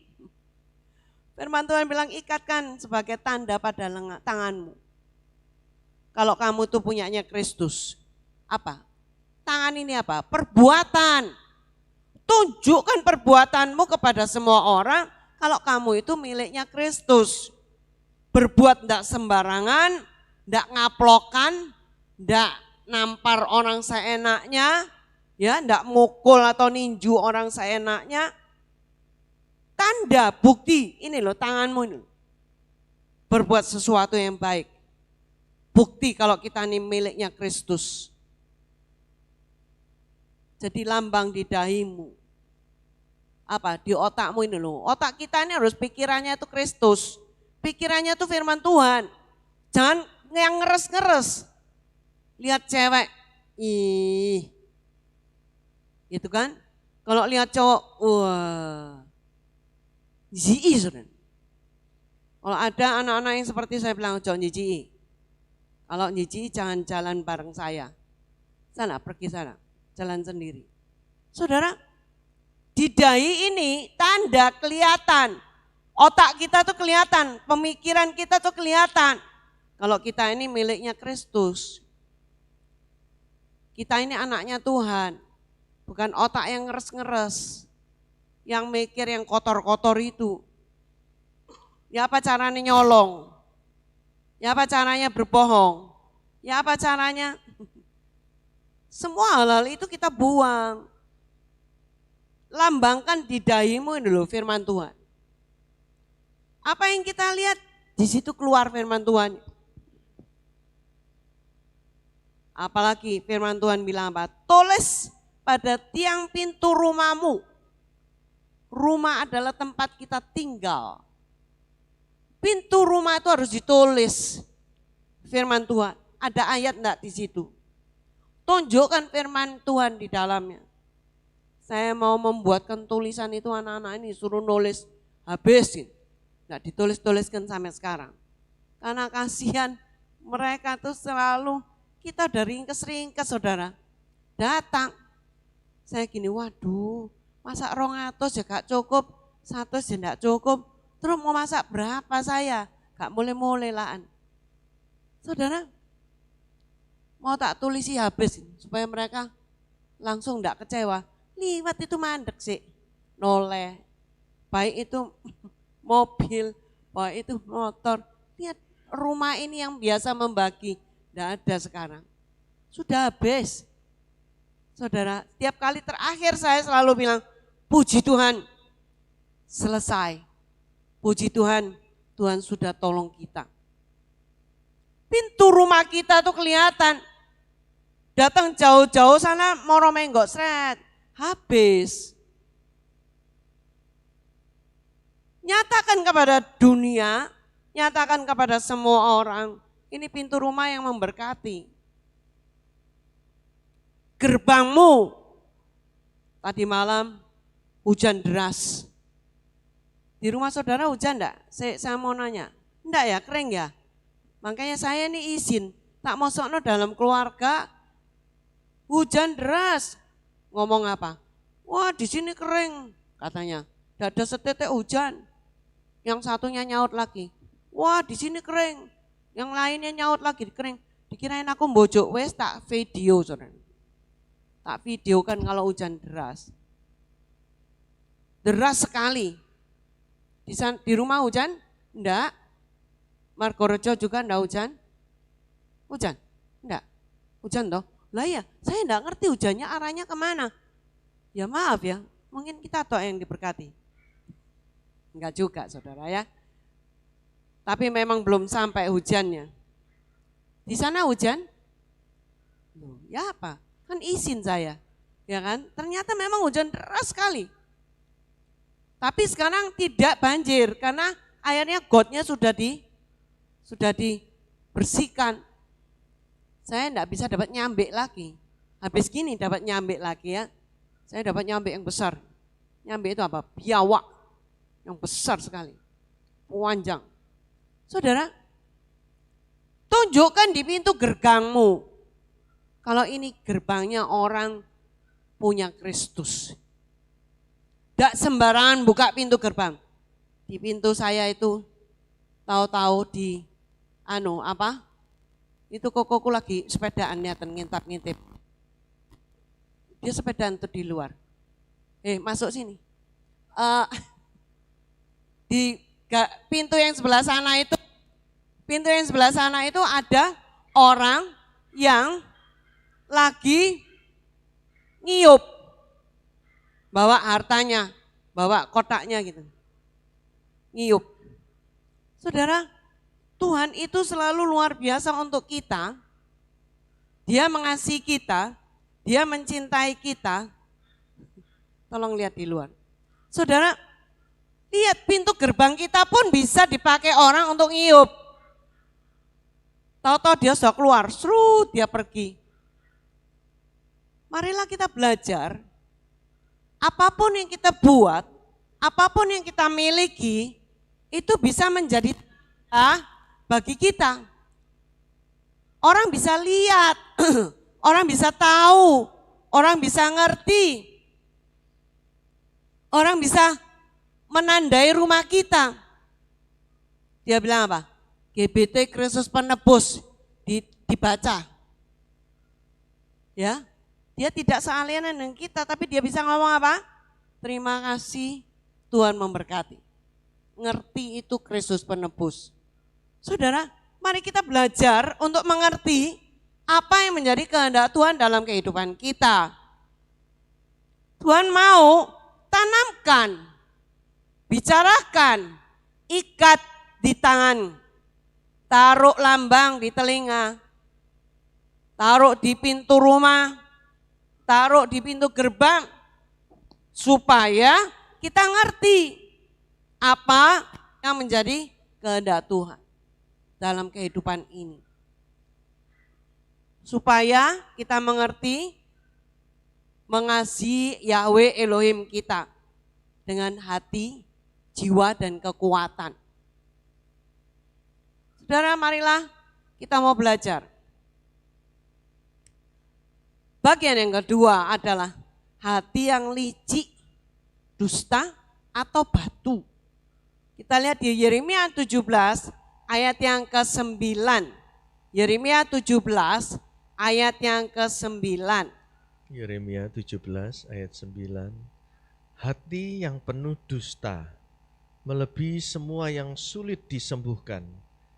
Firman Tuhan bilang ikatkan sebagai tanda pada tanganmu. Kalau kamu tuh punyanya Kristus, apa? Tangan ini apa? Perbuatan. Tunjukkan perbuatanmu kepada semua orang kalau kamu itu miliknya Kristus. Berbuat tidak sembarangan, tidak ngaplokan, tidak nampar orang seenaknya, ya, tidak mukul atau ninju orang seenaknya. Tanda, bukti, ini loh tanganmu ini. Berbuat sesuatu yang baik. Bukti kalau kita ini miliknya Kristus. Jadi lambang di dahimu. Apa? Di otakmu ini loh. Otak kita ini harus pikirannya itu Kristus. Pikirannya itu firman Tuhan. Jangan yang ngeres-ngeres. Lihat cewek, ih. Gitu kan? Kalau lihat cowok, wah. Jijik saudara. Kalau ada anak-anak yang seperti saya bilang, jangan jijik. Kalau jijik jangan jalan bareng saya. Sana, pergi sana. Jalan sendiri. Saudara, di dahi ini tanda kelihatan. Otak kita tuh kelihatan, pemikiran kita tuh kelihatan. Kalau kita ini miliknya Kristus. Kita ini anaknya Tuhan. Bukan otak yang ngeres-ngeres. Yang mikir yang kotor-kotor itu. Ya apa caranya nyolong? Ya apa caranya berbohong? Ya apa caranya? Semua hal-hal itu kita buang. Lambangkan di dahimu ini loh firman Tuhan. Apa yang kita lihat, di situ keluar firman Tuhan. Apalagi firman Tuhan bilang apa? Tulis pada tiang pintu rumahmu. Rumah adalah tempat kita tinggal. Pintu rumah itu harus ditulis firman Tuhan. Ada ayat enggak di situ? Tunjukkan firman Tuhan di dalamnya. Saya mau membuatkan tulisan itu anak-anak ini suruh nulis habisin. Enggak ditulis-tuliskan sampai sekarang. Karena kasihan mereka tuh selalu kita dari ringkes-ringkes saudara. Datang. Saya gini, waduh. Masak 200 ya gak cukup, 100 ya gak cukup, terus mau masak berapa saya? Gak mulai-mulai lah. Saudara, mau tak tulisi habis supaya mereka langsung gak kecewa. Liwat itu mandek sih, noleh. Baik itu mobil, baik itu motor. Lihat rumah ini yang biasa membagi, gak ada sekarang. Sudah habis. Saudara, tiap kali terakhir saya selalu bilang, puji Tuhan, selesai. Puji Tuhan, Tuhan sudah tolong kita. Pintu rumah kita tuh kelihatan. Datang jauh-jauh sana moro menggok sret, habis. Nyatakan kepada dunia, nyatakan kepada semua orang, ini pintu rumah yang memberkati. Gerbangmu, tadi malam hujan deras. Di rumah saudara hujan enggak? Saya mau nanya, enggak ya, kering ya? Makanya saya ini izin, tak mau sokno dalam keluarga, hujan deras. Ngomong apa? Wah di sini kering katanya, enggak ada setetek hujan. Yang satunya nyaut lagi, wah di sini kering. Yang lainnya nyaut lagi kering. Dikirain aku mbojok wes, tak video saudara. Tak videokan kalau hujan deras. Deras sekali. Di rumah hujan? Enggak. Margorejo juga enggak hujan? Hujan? Enggak? Hujan toh? Lah ya, saya enggak ngerti hujannya arahnya kemana. Ya maaf ya, mungkin kita toh yang diberkati. Enggak juga saudara ya. Tapi memang belum sampai hujannya. Di sana hujan? Loh, ya apa? Kan izin saya. Ya kan? Ternyata memang hujan deras sekali. Tapi sekarang tidak banjir karena airnya gotnya sudah dibersihkan. Saya enggak bisa dapat nyambek lagi. Habis gini dapat nyambek lagi ya. Saya dapat nyambek yang besar. Nyambek itu apa? Biawak. Yang besar sekali. Panjang. Saudara, tunjukkan di pintu gerbangmu. Kalau ini gerbangnya orang punya Kristus. Tidak sembarangan buka pintu gerbang. Di pintu saya itu tahu-tahu di itu kokoku lagi sepedaan niatan ngintip-ngintip. Dia sepedaan tuh di luar. Masuk sini. Di pintu yang sebelah sana itu ada orang yang lagi ngiyup. Bawa hartanya, bawa kotaknya gitu. Ngiyup. Saudara, Tuhan itu selalu luar biasa untuk kita. Dia mengasihi kita, Dia mencintai kita. Tolong lihat di luar. Saudara, lihat pintu gerbang kita pun bisa dipakai orang untuk ngiyup. Tahu-tahu dia sudah keluar, dia pergi. Marilah kita belajar, apapun yang kita buat, apapun yang kita miliki, itu bisa menjadi bagi kita. Orang bisa lihat, orang bisa tahu, orang bisa ngerti, orang bisa menandai rumah kita. Dia bilang apa? GBT Kristus Penebus dibaca. Ya, dia tidak sealianan dengan kita, tapi dia bisa ngomong apa? Terima kasih, Tuhan memberkati. Ngerti itu Kristus Penebus. Saudara, mari kita belajar untuk mengerti apa yang menjadi kehendak Tuhan dalam kehidupan kita. Tuhan mau tanamkan, bicarakan, ikat di tangan, taruh lambang di telinga, taruh di pintu rumah, taruh di pintu gerbang, supaya kita ngerti apa yang menjadi kehendak Tuhan dalam kehidupan ini. Supaya kita mengerti, mengasihi Yahweh Elohim kita dengan hati, jiwa, dan kekuatan. Saudara, marilah kita mau belajar. Bagian yang kedua adalah hati yang licik, dusta, atau batu. Kita lihat di Yeremia 17 ayat yang ke-9. Yeremia 17 ayat yang ke-9. Yeremia 17 ayat 9. Hati yang penuh dusta melebihi semua yang sulit disembuhkan.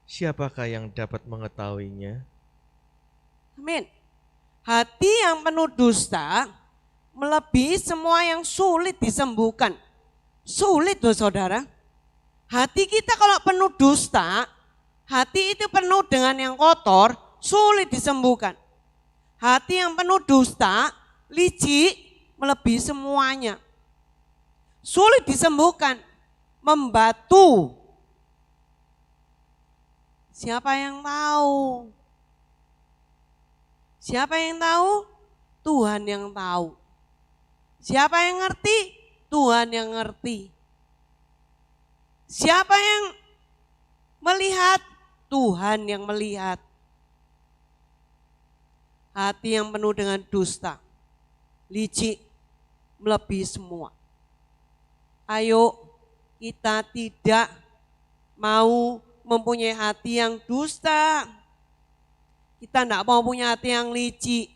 Siapakah yang dapat mengetahuinya? Amin. Hati yang penuh dusta melebihi semua yang sulit disembuhkan. Sulit loh saudara. Hati kita kalau penuh dusta, Hati itu penuh dengan yang kotor, sulit disembuhkan. Hati yang penuh dusta, licik, melebihi semuanya. Sulit disembuhkan, membatu. Siapa yang tahu? Siapa yang tahu? Tuhan yang tahu. Siapa yang ngerti? Tuhan yang ngerti. Siapa yang melihat? Tuhan yang melihat. Hati yang penuh dengan dusta, licik, melebihi semua. Ayo kita tidak mau mempunyai hati yang dusta. Kita tidak mau punya hati yang licik.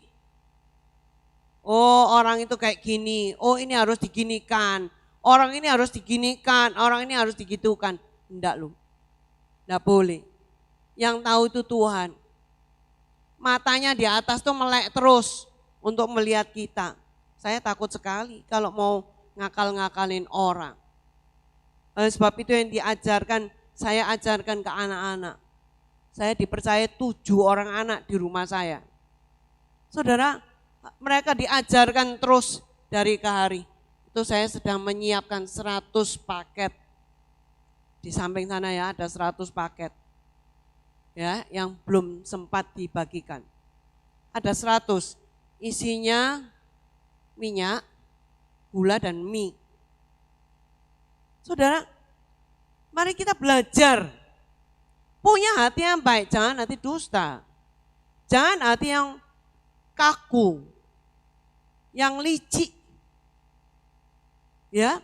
Oh, orang itu kayak gini. Oh, ini harus diginikan. Orang ini harus diginikan. Orang ini harus digitukan. Tidak loh. Tidak boleh. Yang tahu itu Tuhan. Matanya di atas tuh melek terus untuk melihat kita. Saya takut sekali kalau mau ngakal-ngakalin orang. Oleh sebab itu yang diajarkan, saya ajarkan ke anak-anak. Saya dipercaya 7 orang anak di rumah saya. Saudara, mereka diajarkan terus dari ke hari. Itu saya sedang menyiapkan 100 paket. Di samping sana ya ada 100 paket. Ya, yang belum sempat dibagikan. Ada 100, isinya minyak, gula dan mie. Saudara, mari kita belajar. Punya hati yang baik, jangan hati dusta. Jangan hati yang kaku, yang licik. Ya,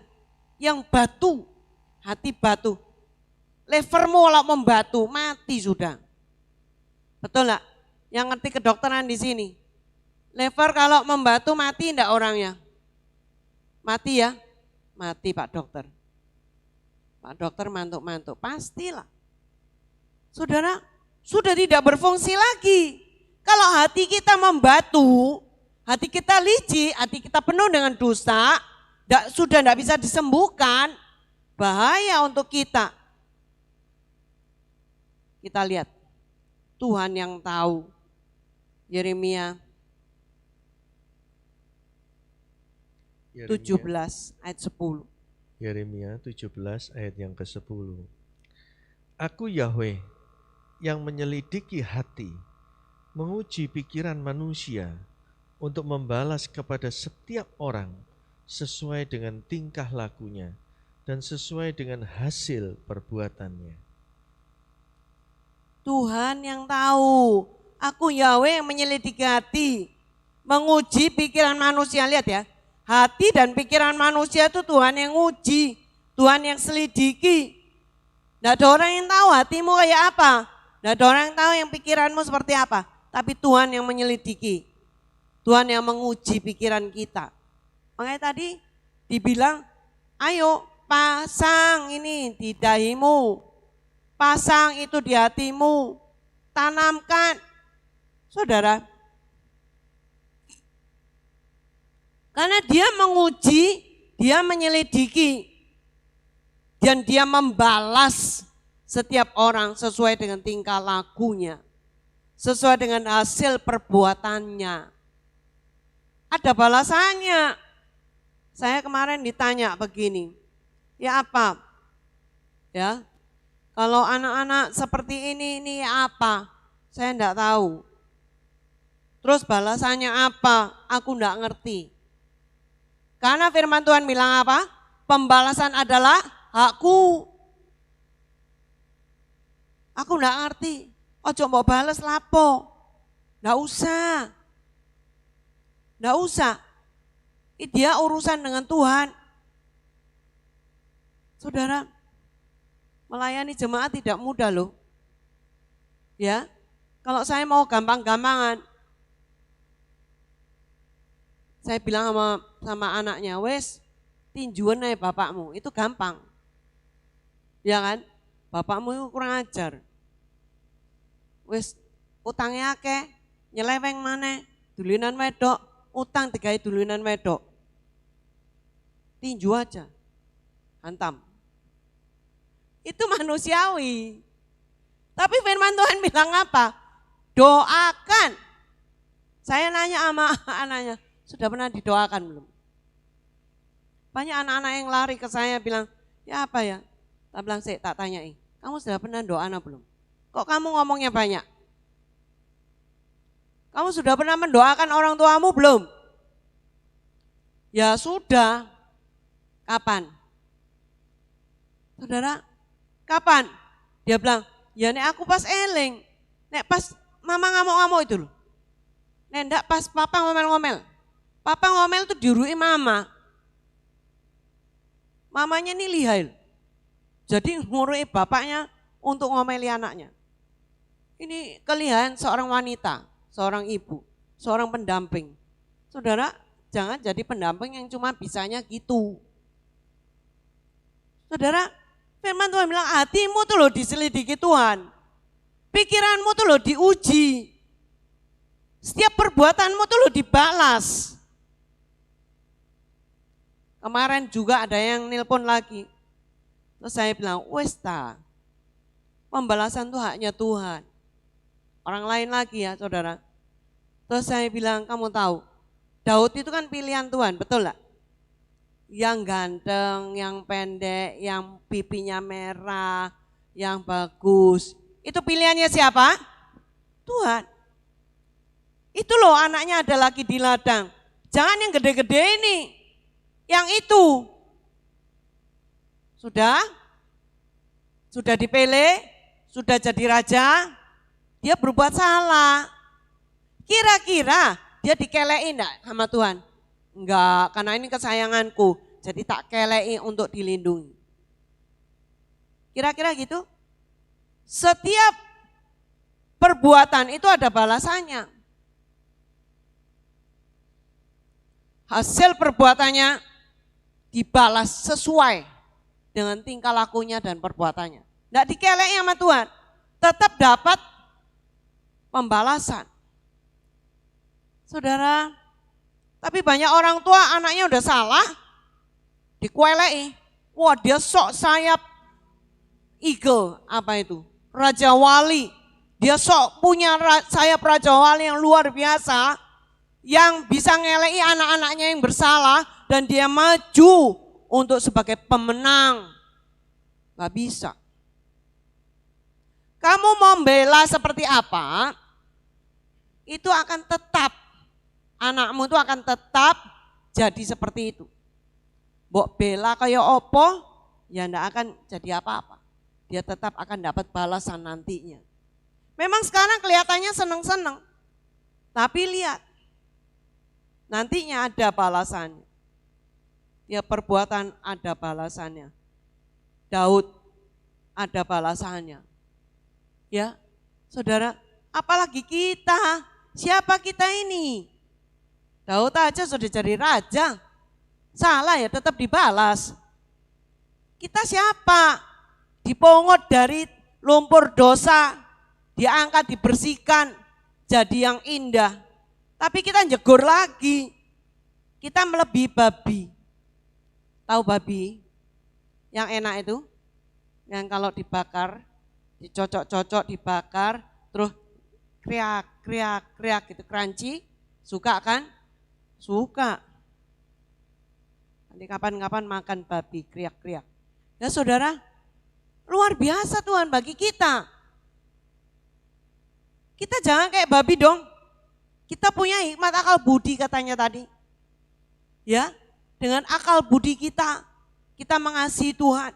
yang batu, hati batu. Levermu kalau membatu, mati sudah. Betul enggak? Yang ngerti kedokteran di sini. Lever kalau membatu mati enggak orangnya? Mati ya? Mati Pak Dokter. Pak Dokter mantuk-mantuk, pastilah. Saudara, sudah tidak berfungsi lagi. Kalau hati kita membatu, hati kita licik, hati kita penuh dengan dusta, sudah tidak bisa disembuhkan, bahaya untuk kita. Kita lihat, Tuhan yang tahu. Yeremia 17 ayat 10. Yeremia 17 ayat yang ke-10. Aku Yahweh yang menyelidiki hati, menguji pikiran manusia untuk membalas kepada setiap orang sesuai dengan tingkah lakunya dan sesuai dengan hasil perbuatannya. Tuhan yang tahu. Aku Yahweh yang menyelidiki hati, menguji pikiran manusia. Lihat ya, hati dan pikiran manusia itu Tuhan yang uji, Tuhan yang selidiki. Tidak ada orang yang tahu hatimu kayak apa, tidak ada orang yang tahu yang pikiranmu seperti apa. Tapi Tuhan yang menyelidiki, Tuhan yang menguji pikiran kita. Makanya tadi dibilang, ayo pasang ini di dahimu. Pasang itu di hatimu, tanamkan. Saudara, karena dia menguji, dia menyelidiki, dan dia membalas setiap orang sesuai dengan tingkah lakunya, sesuai dengan hasil perbuatannya. Ada balasannya. Saya kemarin ditanya begini, ya apa? Ya, kalau anak-anak seperti ini apa? Saya enggak tahu. Terus balasannya apa? Aku enggak ngerti. Karena firman Tuhan bilang apa? Pembalasan adalah hakku. Aku enggak ngerti. Ojo mbok bales lapo. Enggak usah. Enggak usah. Dia urusan dengan Tuhan. Saudara, melayani jemaat tidak mudah loh. Ya, kalau saya mau gampang-gampangan, saya bilang sama anaknya, wes tinjuan aja bapakmu, itu gampang. Ya kan, bapakmu itu kurang ajar. Wes utangnya akeh, nyeleweng mana, dulinan wedok, utang digawe dulinan wedok. Tinju aja, hantam. Itu manusiawi. Tapi firman Tuhan bilang apa? Doakan. Saya nanya sama anaknya, sudah pernah didoakan belum? Banyak anak-anak yang lari ke saya bilang, ya apa ya? Tak bilang, tak tanyai, kamu sudah pernah doa belum? Kok kamu ngomongnya banyak? Kamu sudah pernah mendoakan orang tuamu belum? Ya sudah. Kapan? Saudara, kapan? Dia bilang, ya nek aku pas eling, nek pas mama ngamuk-ngamuk itu loh. Nek enggak pas papa ngomel-ngomel. Papa ngomel tuh dirui mama. Mamanya ini lihai. Jadi ngurui bapaknya untuk ngomeli anaknya. Ini kelihayan seorang wanita, seorang ibu, seorang pendamping. Saudara, jangan jadi pendamping yang cuma bisanya gitu. Saudara, firman Tuhan bilang hatimu tuh loh diselidiki Tuhan. Pikiranmu tuh loh diuji. Setiap perbuatanmu tuh loh dibalas. Kemarin juga ada yang nelpon lagi. Terus saya bilang, wes ta, pembalasan itu haknya Tuhan. Orang lain lagi ya saudara. Terus saya bilang, kamu tahu, Daud itu kan pilihan Tuhan, betul gak? Yang ganteng, yang pendek, yang pipinya merah, yang bagus. Itu pilihannya siapa? Tuhan. Itu loh anaknya ada lagi di ladang. Jangan yang gede-gede ini. Yang itu. Sudah dipilih, sudah jadi raja, dia berbuat salah. Kira-kira dia dikelei enggak sama Tuhan? Enggak, karena ini kesayanganku, jadi tak kelei untuk dilindungi. Kira-kira gitu? Setiap perbuatan itu ada balasannya. Hasil perbuatannya dibalas sesuai dengan tingkah lakunya dan perbuatannya. Enggak dikelei sama Tuhan, tetap dapat pembalasan. Saudara, tapi banyak orang tua anaknya udah salah, dikuelei. Wah dia sok sayap eagle, apa itu? Raja Wali. Dia sok punya sayap Raja Wali yang luar biasa, yang bisa ngelei anak-anaknya yang bersalah, dan dia maju untuk sebagai pemenang. Gak bisa. Kamu mau membela seperti apa, itu akan tetap, anakmu itu akan tetap jadi seperti itu. Mbok bela kayak opo, ya enggak akan jadi apa-apa. Dia tetap akan dapat balasan nantinya. Memang sekarang kelihatannya seneng-seneng, tapi lihat, nantinya ada balasannya. Ya perbuatan ada balasannya. Daud ada balasannya. Ya, saudara, apalagi kita, siapa kita ini? Daud aja sudah jadi raja, salah ya tetap dibalas. Kita siapa? Dipungut dari lumpur dosa, diangkat, dibersihkan, jadi yang indah. Tapi kita jegur lagi, kita melebihi babi. Tahu babi yang enak itu? Yang kalau dibakar, dicocok-cocok, dibakar, terus kriak, kriak, kriak gitu, crunchy. Suka kan? Suka. Nanti kapan-kapan makan babi, kriak-kriak. Ya saudara, luar biasa Tuhan bagi kita. Kita jangan kayak babi dong. Kita punya hikmat akal budi katanya tadi. Ya, dengan akal budi kita mengasihi Tuhan.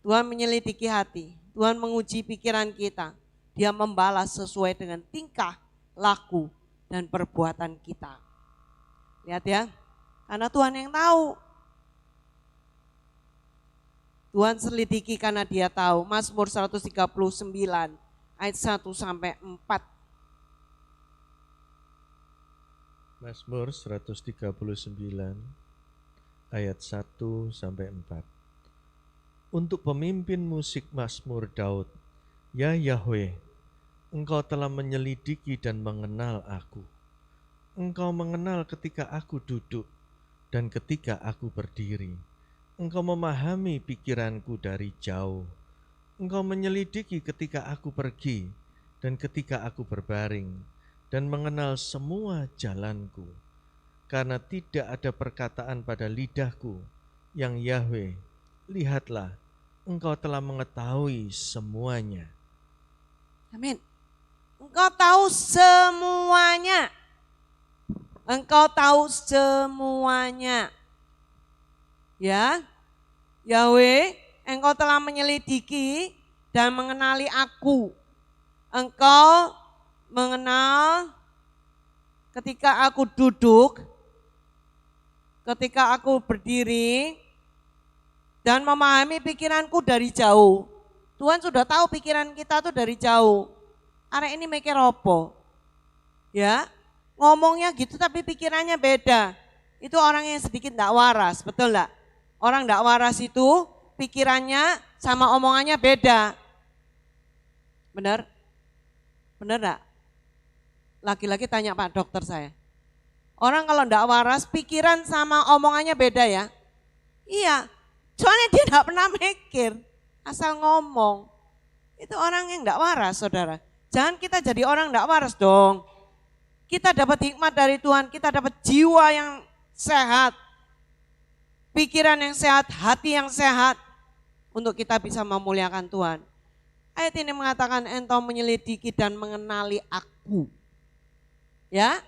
Tuhan menyelidiki hati, Tuhan menguji pikiran kita. Dia membalas sesuai dengan tingkah, laku, dan perbuatan kita. Lihat ya, karena Tuhan yang tahu. Tuhan selidiki karena dia tahu. Mazmur 139 ayat 1 sampai 4. Mazmur 139 ayat 1 sampai 4. Untuk pemimpin musik Mazmur Daud, ya Yahweh, Engkau telah menyelidiki dan mengenal aku. Engkau mengenal ketika aku duduk dan ketika aku berdiri. Engkau memahami pikiranku dari jauh. Engkau menyelidiki ketika aku pergi dan ketika aku berbaring, dan mengenal semua jalanku. Karena tidak ada perkataan pada lidahku yang Yahweh, lihatlah, Engkau telah mengetahui semuanya. Amin. Engkau tahu semuanya. Engkau tahu semuanya. Ya, Yahweh, Engkau telah menyelidiki dan mengenali aku. Engkau mengenal ketika aku duduk, ketika aku berdiri, dan memahami pikiranku dari jauh. Tuhan sudah tahu pikiran kita tuh dari jauh. Arek ini mikir apa? Ya, ngomongnya gitu tapi pikirannya beda. Itu orang yang sedikit enggak waras, betul enggak? Orang enggak waras itu pikirannya sama omongannya beda. Benar? Benar enggak? Laki-laki tanya Pak dokter saya. Orang kalau enggak waras pikiran sama omongannya beda ya? Iya, soalnya dia enggak pernah mikir, asal ngomong. Itu orang yang enggak waras saudara. Jangan kita jadi orang enggak waras dong. Kita dapat hikmat dari Tuhan, kita dapat jiwa yang sehat, pikiran yang sehat, hati yang sehat, untuk kita bisa memuliakan Tuhan. Ayat ini mengatakan engkau menyelidiki dan mengenali aku. Ya,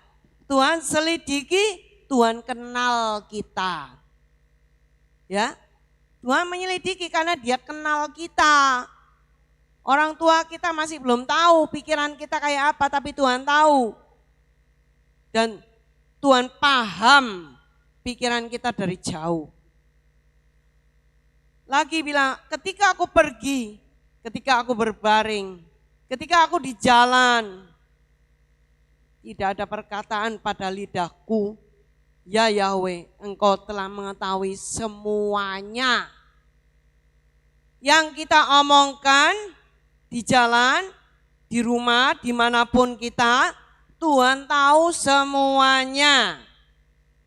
Tuhan selidiki, Tuhan kenal kita. Ya, Tuhan menyelidiki karena dia kenal kita. Orang tua kita masih belum tahu pikiran kita kayak apa, tapi Tuhan tahu. Dan Tuhan paham pikiran kita dari jauh. Lagi bilang, ketika aku pergi, ketika aku berbaring, ketika aku di jalan, tidak ada perkataan pada lidahku, ya Yahweh, Engkau telah mengetahui semuanya. Yang kita omongkan di jalan, di rumah, dimanapun kita, Tuhan tahu semuanya.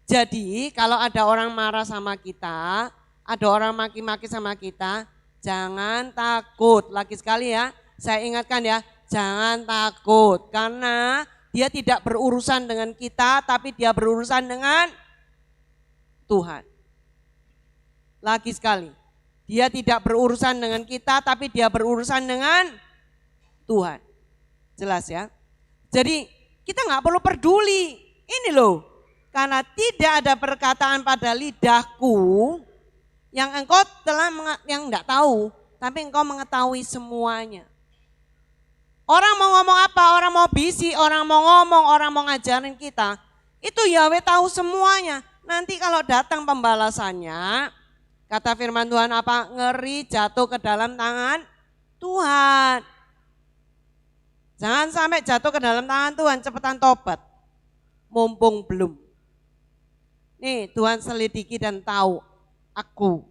Jadi kalau ada orang marah sama kita, ada orang maki-maki sama kita, jangan takut. Lagi sekali ya, saya ingatkan ya, jangan takut. Karena dia tidak berurusan dengan kita, tapi dia berurusan dengan Tuhan. Lagi sekali, dia tidak berurusan dengan kita, tapi dia berurusan dengan Tuhan. Jelas ya? Jadi kita nggak perlu peduli. Ini loh, karena tidak ada perkataan pada lidahku yang engkau yang enggak tahu, tapi engkau mengetahui semuanya. Orang mau ngomong apa, orang mau bisi, orang mau ngomong, orang mau ngajarin kita, itu Yahweh tahu semuanya. Nanti kalau datang pembalasannya, kata firman Tuhan apa? Ngeri jatuh ke dalam tangan Tuhan. Jangan sampai jatuh ke dalam tangan Tuhan, cepetan tobat. Mumpung belum. Nih Tuhan selidiki dan tahu aku.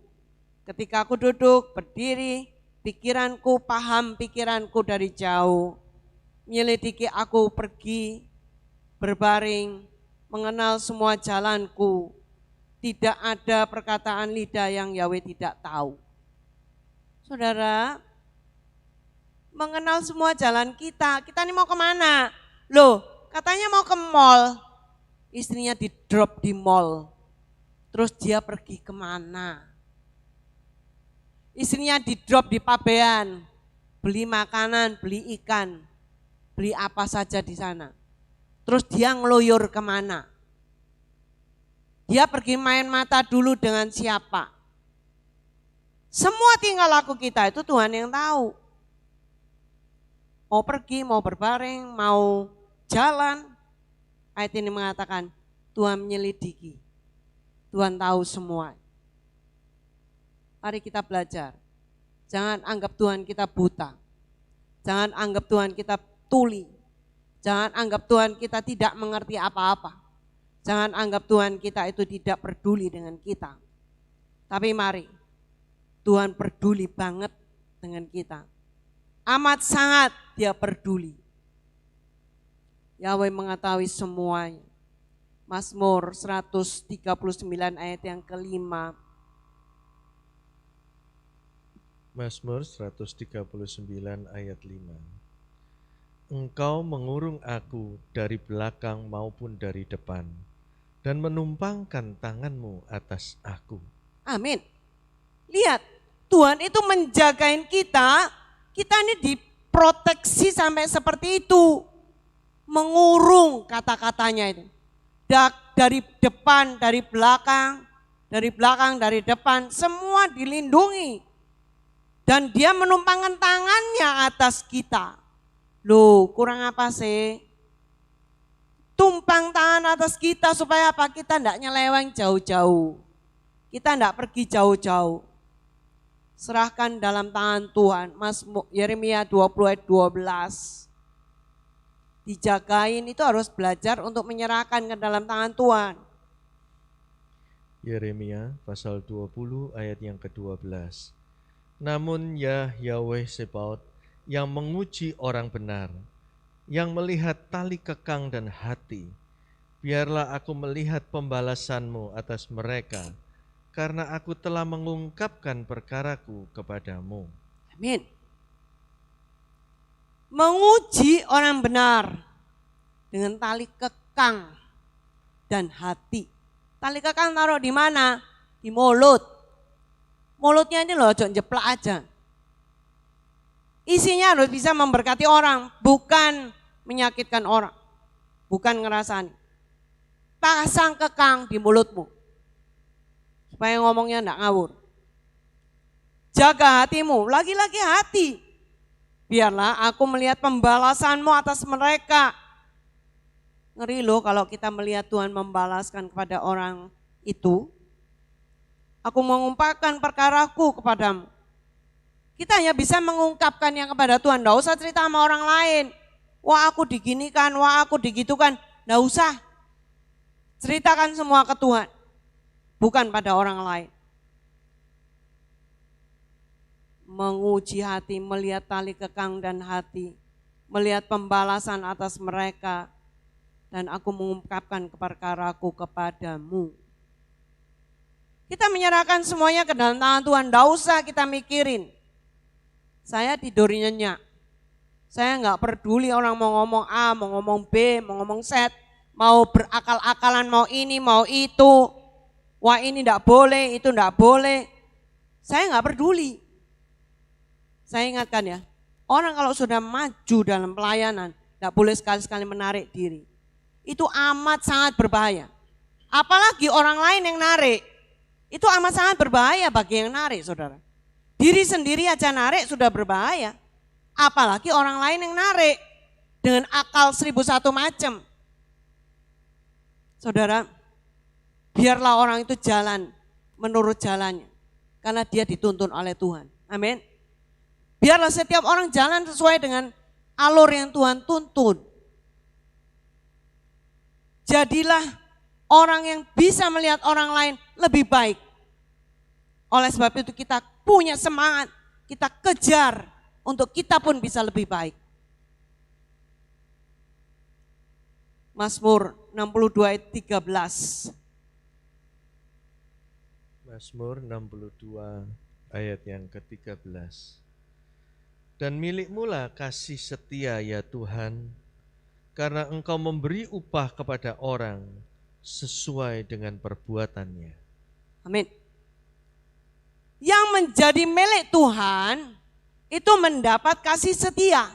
Ketika aku duduk, berdiri, pikiranku paham pikiranku dari jauh. Menyelidiki aku pergi, berbaring, mengenal semua jalanku. Tidak ada perkataan lidah yang Yahweh tidak tahu. Saudara, mengenal semua jalan kita ini mau kemana? Loh, katanya mau ke mall, istrinya di drop di mall, terus dia pergi kemana? Istrinya di drop di Pabean, beli makanan, beli ikan, beli apa saja di sana. Terus dia ngeloyor kemana? Dia pergi main mata dulu dengan siapa? Semua tingkah laku kita itu Tuhan yang tahu. Mau pergi, mau berbaring, mau jalan. Ayat ini mengatakan Tuhan menyelidiki. Tuhan tahu semua. Mari kita belajar. Jangan anggap Tuhan kita buta. Jangan anggap Tuhan kita tuli. Jangan anggap Tuhan kita tidak mengerti apa-apa. Jangan anggap Tuhan kita itu tidak peduli dengan kita. Tapi mari, Tuhan peduli banget dengan kita. Amat sangat dia peduli. Yahweh mengetahui semuanya. Mazmur 139 ayat yang kelima. Mazmur 139 ayat 5. Engkau mengurung aku dari belakang maupun dari depan, dan menumpangkan tanganmu atas aku. Amin. Lihat, Tuhan itu menjagain kita ini diproteksi sampai seperti itu. Mengurung kata-katanya itu. Dari depan, dari belakang, dari depan, semua dilindungi. Dan dia menumpangkan tangannya atas kita. Loh, kurang apa sih? Tumpang tangan atas kita supaya apa? Kita tidak nyeleweng jauh-jauh. Kita tidak pergi jauh-jauh. Serahkan dalam tangan Tuhan. Yeremia 20 ayat 12. Dijagain itu harus belajar untuk menyerahkan ke dalam tangan Tuhan. Yeremia pasal 20 ayat yang ke-12. Namun ya Yahweh Sebaot yang menguji orang benar, yang melihat tali kekang dan hati, biarlah aku melihat pembalasanmu atas mereka, karena aku telah mengungkapkan perkaraku kepadamu. Amin. Menguji orang benar dengan tali kekang dan hati. Tali kekang taruh di mana? Di mulut. Mulutnya ini loh, jangan jeplak aja. Isinya harus bisa memberkati orang, bukan menyakitkan orang. Bukan ngerasani. Pasang kekang di mulutmu. Supaya ngomongnya enggak ngawur. Jaga hatimu, lagi-lagi hati. Biarlah aku melihat pembalasanmu atas mereka. Ngeri loh kalau kita melihat Tuhan membalaskan kepada orang itu. Aku mengungkapkan perkaraku kepadamu. Kita hanya bisa mengungkapkan yang kepada Tuhan. Tidak usah cerita sama orang lain. Wah aku diginikan, wah aku digitukan. Tidak usah. Ceritakan semua ke Tuhan. Bukan pada orang lain. Menguji hati, melihat tali kekang dan hati. Melihat pembalasan atas mereka. Dan aku mengungkapkan perkaraku kepadamu. Kita menyerahkan semuanya ke dalam tangan Tuhan. Tidak usah kita mikirin. Saya tidur nyenyak. Saya enggak peduli orang mau ngomong A, mau ngomong B, mau ngomong Z. Mau berakal-akalan, mau ini, mau itu. Wah ini enggak boleh, itu enggak boleh. Saya enggak peduli. Saya ingatkan ya, orang kalau sudah maju dalam pelayanan, enggak boleh sekali-sekali menarik diri. Itu amat sangat berbahaya. Apalagi orang lain yang narik. Itu amat sangat berbahaya bagi yang narik, saudara. Diri sendiri aja narik sudah berbahaya. Apalagi orang lain yang narik dengan akal 1001 macam. Saudara, biarlah orang itu jalan menurut jalannya. Karena dia dituntun oleh Tuhan. Amin. Biarlah setiap orang jalan sesuai dengan alur yang Tuhan tuntun. Jadilah orang yang bisa melihat orang lain lebih baik. Oleh sebab itu kita punya semangat, kita kejar untuk kita pun bisa lebih baik. Mazmur 62 ayat 13. Mazmur 62 ayat yang ke-13. Dan milikmulah kasih setia ya Tuhan, karena Engkau memberi upah kepada orang sesuai dengan perbuatannya. Amin. Yang menjadi milik Tuhan itu mendapat kasih setia.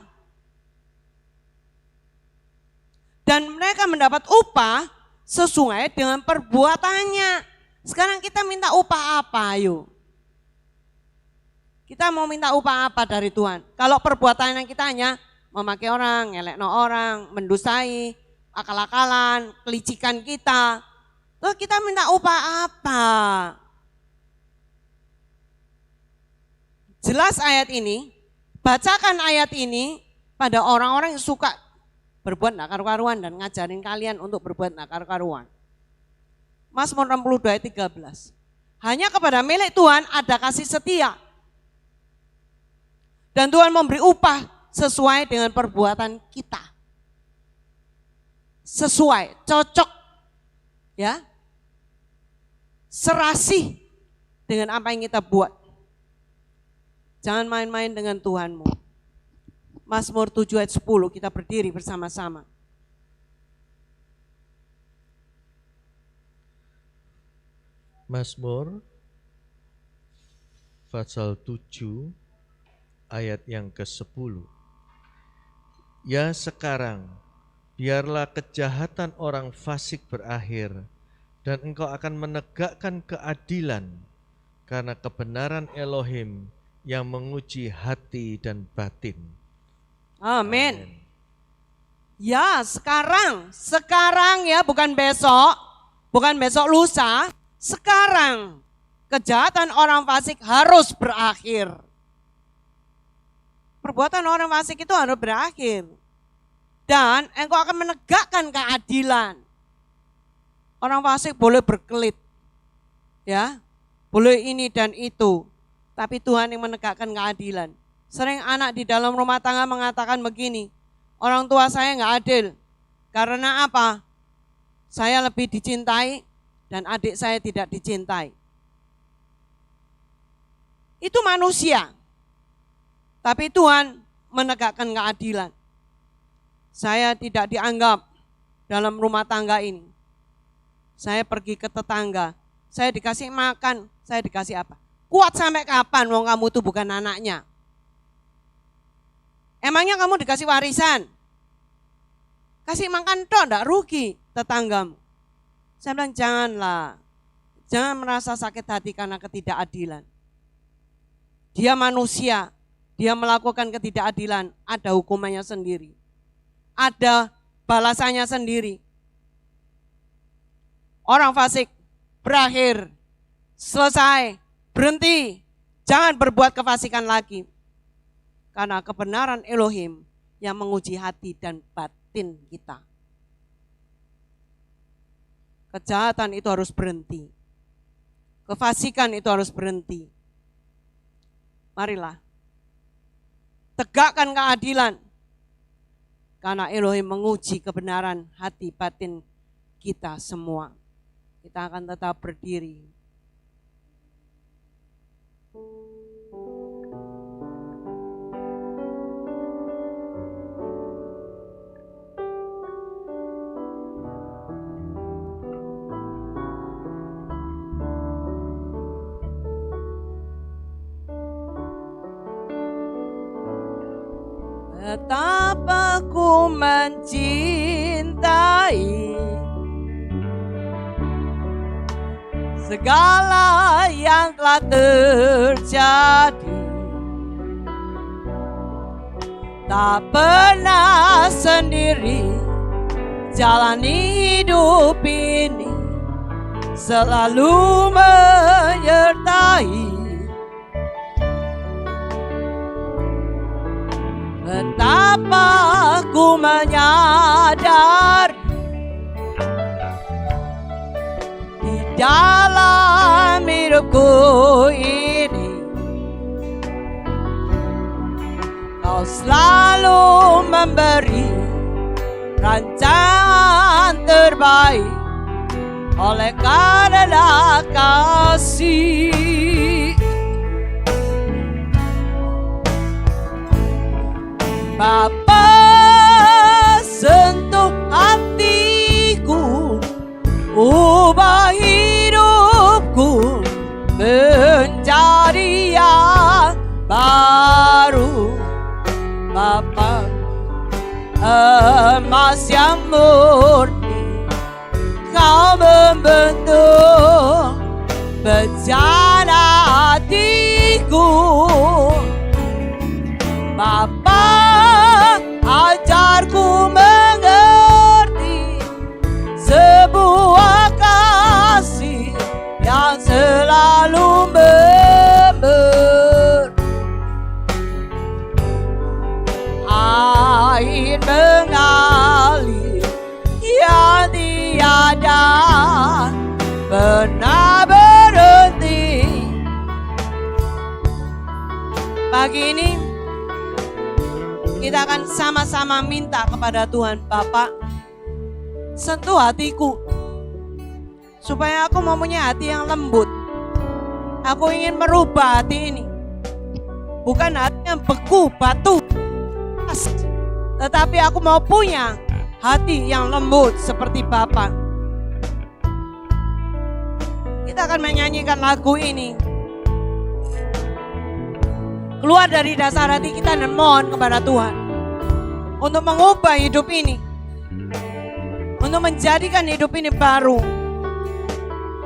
Dan mereka mendapat upah sesuai dengan perbuatannya. Sekarang kita minta upah apa ayo? Kita mau minta upah apa dari Tuhan? Kalau perbuatannya kita hanya memaki orang, ngelekno orang, mendustai, akal-akalan, kelicikan kita. Terus kita minta upah apa? Jelas ayat ini, bacakan ayat ini pada orang-orang yang suka berbuat tidak karu-karuan dan ngajarin kalian untuk berbuat tidak karu-karuan. Mazmur 62 ayat 13. Hanya kepada milik Tuhan ada kasih setia. Dan Tuhan memberi upah sesuai dengan perbuatan kita. Sesuai, cocok. Ya. Serasi dengan apa yang kita buat. Jangan main-main dengan Tuhanmu. Mazmur 7 ayat 10, kita berdiri bersama-sama. Mazmur pasal 7 ayat yang ke-10. Ya sekarang, biarlah kejahatan orang fasik berakhir, dan engkau akan menegakkan keadilan, karena kebenaran Elohim yang menguji hati dan batin. Amin. Ya sekarang ya, bukan besok lusa, sekarang kejahatan orang fasik harus berakhir. Perbuatan orang fasik itu harus berakhir. Dan engkau akan menegakkan keadilan. Orang fasik boleh berkelit, ya, boleh ini dan itu. Tapi Tuhan yang menegakkan keadilan. Sering anak di dalam rumah tangga mengatakan begini, orang tua saya nggak adil. Karena apa? Saya lebih dicintai dan adik saya tidak dicintai. Itu manusia. Tapi Tuhan menegakkan keadilan. Saya tidak dianggap dalam rumah tangga ini. Saya pergi ke tetangga, saya dikasih makan, saya dikasih apa? Kuat sampai kapan? Wong kamu itu bukan anaknya. Emangnya kamu dikasih warisan? Kasih makan toh, enggak rugi tetanggamu. Saya bilang janganlah. Jangan merasa sakit hati karena ketidakadilan. Dia manusia. Dia melakukan ketidakadilan, ada hukumannya sendiri. Ada balasannya sendiri. Orang fasik berakhir, selesai, berhenti. Jangan berbuat kefasikan lagi. Karena kebenaran Elohim yang menguji hati dan batin kita. Kejahatan itu harus berhenti. Kefasikan itu harus berhenti. Marilah. Tegakkan keadilan. Karena Elohim menguji kebenaran hati batin kita semua. Kita akan tetap berdiri. Betapa ku mencintai segala yang telah terjadi. Tak pernah sendiri jalani hidup ini, selalu menyertai. Betapa ku menyadari di dalam hidupku ini, Kau selalu memberi rancangan terbaik oleh karena kasih. Bapa, sentuh hatiku, ubah hidupku menjadi yang baru. Bapa, emas yang murni, Kau membentuk bejana hatiku. Bapa, ajarku mengerti sebuah kasih yang selalu memberi. Air mengalir yang tiada pernah berhenti. Pagi ini kita akan sama-sama minta kepada Tuhan, Bapak, sentuh hatiku, supaya aku mempunyai hati yang lembut. Aku ingin merubah hati ini. bukan hati yang beku, batu, tetapi aku mau punya hati yang lembut seperti Bapa. Kita akan menyanyikan lagu ini. Keluar dari dasar hati kita dan mohon kepada Tuhan untuk mengubah hidup ini, untuk menjadikan hidup ini baru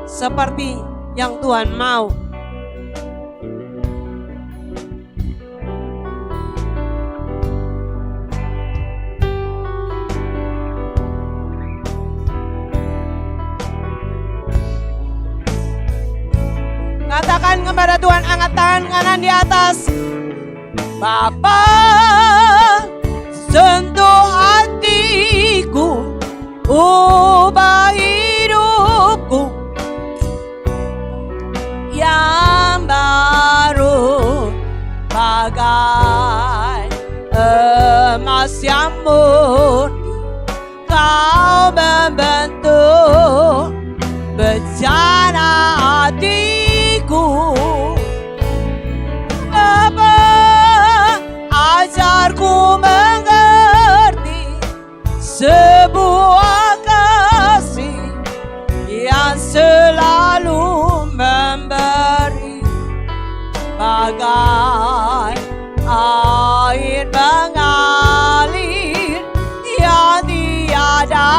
seperti yang Tuhan mau. Katakan kepada Tuhan, angkat tangan kanan di atas. Bapa, sentuh hatiku, ubah hidupku yang baru bagai emas yang murni. Kau membentuk bencana hatiku. Bapa, ajarku mengerti sebuah kasih yang selalu memberi, bagai air mengalir yang tiada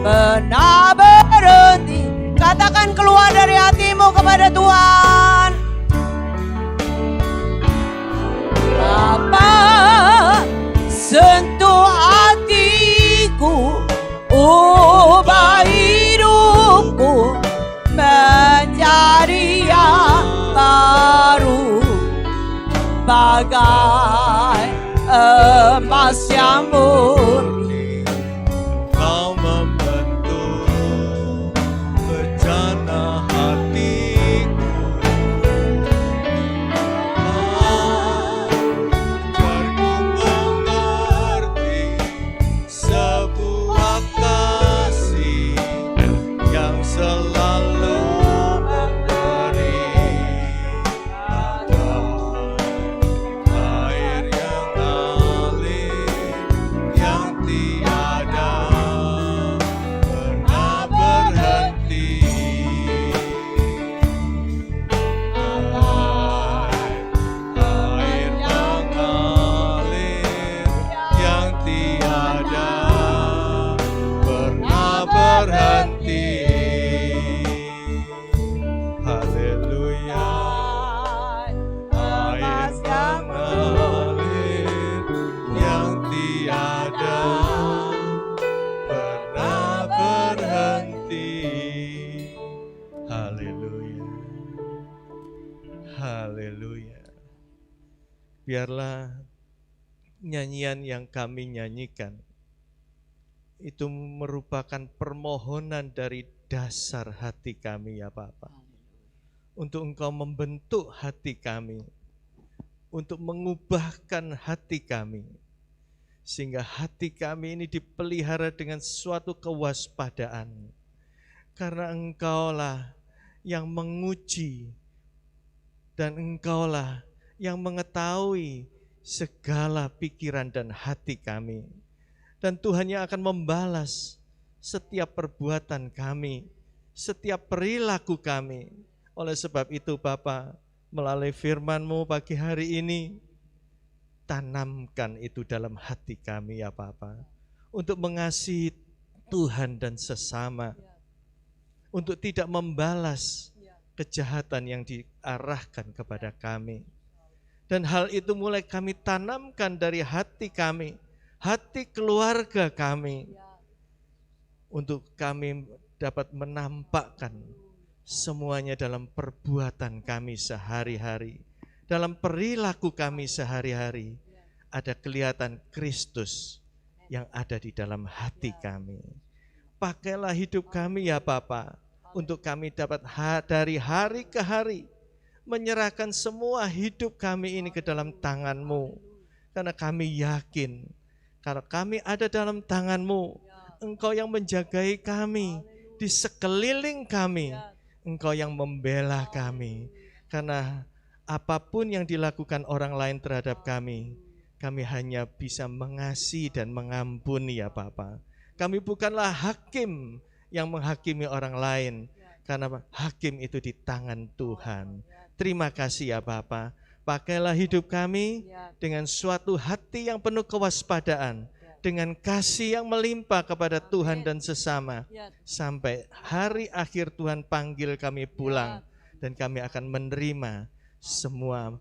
pernah berhenti. Katakan keluar dari hatimu kepada Tuhan. Bapa, sentuh hatiku, ubah hidupku menjadi yang baru, bagai emas yang murni. Kau membentuk bencana hatiku. Ajarku mengerti sebuah kasih yang selalu memberi, air yang ngalir yang tiada pernah berhenti. Air mengalir yang tiada pernah berhenti. Haleluya. Air mengalir yang tiada pernah berhenti. Haleluya. Haleluya. Biarlah nyanyian yang kami nyanyikan itu merupakan permohonan dari dasar hati kami ya Bapa. Untuk Engkau membentuk hati kami, untuk mengubahkan hati kami, sehingga hati kami ini dipelihara dengan suatu kewaspadaan. Karena Engkaulah yang menguji dan Engkaulah yang mengetahui segala pikiran dan hati kami. Dan Tuhan yang akan membalas setiap perbuatan kami, setiap perilaku kami. Oleh sebab itu Bapa, melalui firman-Mu pagi hari ini, tanamkan itu dalam hati kami ya Bapa, untuk mengasihi Tuhan dan sesama, untuk tidak membalas kejahatan yang diarahkan kepada kami. Dan hal itu mulai kami tanamkan dari hati kami, hati keluarga kami, untuk kami dapat menampakkan semuanya dalam perbuatan kami sehari-hari, dalam perilaku kami sehari-hari, ada kelihatan Kristus yang ada di dalam hati kami. Pakailah hidup kami ya Bapa, untuk kami dapat dari hari ke hari menyerahkan semua hidup kami ini ke dalam tangan-Mu. Karena kami yakin, kalau kami ada dalam tangan-Mu, Engkau yang menjagai kami, di sekeliling kami, Engkau yang membela kami. Karena apapun yang dilakukan orang lain terhadap kami hanya bisa mengasihi dan mengampuni ya Bapa. Kami bukanlah hakim yang menghakimi orang lain, karena hakim itu di tangan Tuhan. Terima kasih ya Bapa. Pakailah hidup kami dengan suatu hati yang penuh kewaspadaan, dengan kasih yang melimpah kepada Tuhan dan sesama, sampai hari akhir Tuhan panggil kami pulang, dan kami akan menerima semua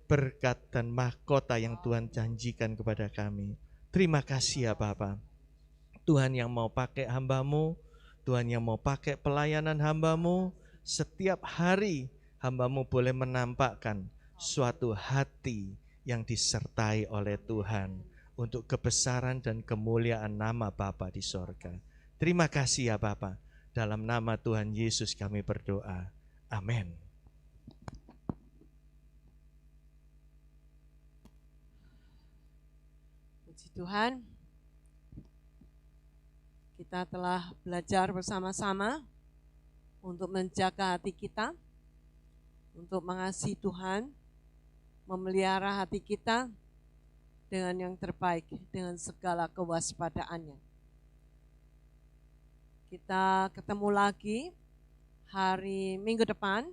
berkat dan mahkota yang Tuhan janjikan kepada kami. Terima kasih ya Bapa. Tuhan yang mau pakai hamba-Mu, Tuhan yang mau pakai pelayanan hamba-Mu, setiap hari hamba-Mu boleh menampakkan suatu hati yang disertai oleh Tuhan untuk kebesaran dan kemuliaan nama Bapa di sorga. Terima kasih ya Bapa. Dalam nama Tuhan Yesus kami berdoa. Amin. Puji Tuhan, kita telah belajar bersama-sama untuk menjaga hati kita, untuk mengasihi Tuhan, memelihara hati kita dengan yang terbaik, dengan segala kewaspadaannya. Kita ketemu lagi hari Minggu depan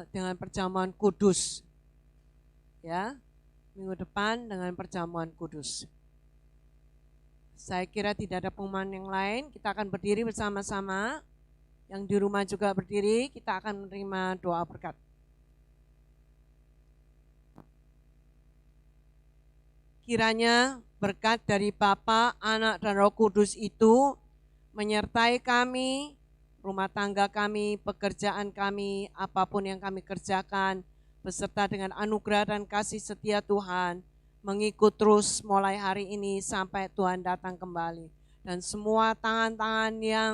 dengan perjamuan kudus. Ya, minggu depan dengan perjamuan kudus. Saya kira tidak ada pengumuman yang lain, kita akan berdiri bersama-sama. Yang di rumah juga berdiri, kita akan menerima doa berkat. Kiranya berkat dari Bapa, Anak, dan Roh Kudus itu menyertai kami, rumah tangga kami, pekerjaan kami, apapun yang kami kerjakan, beserta dengan anugerah dan kasih setia Tuhan, mengikut terus mulai hari ini sampai Tuhan datang kembali. Dan semua tangan-tangan yang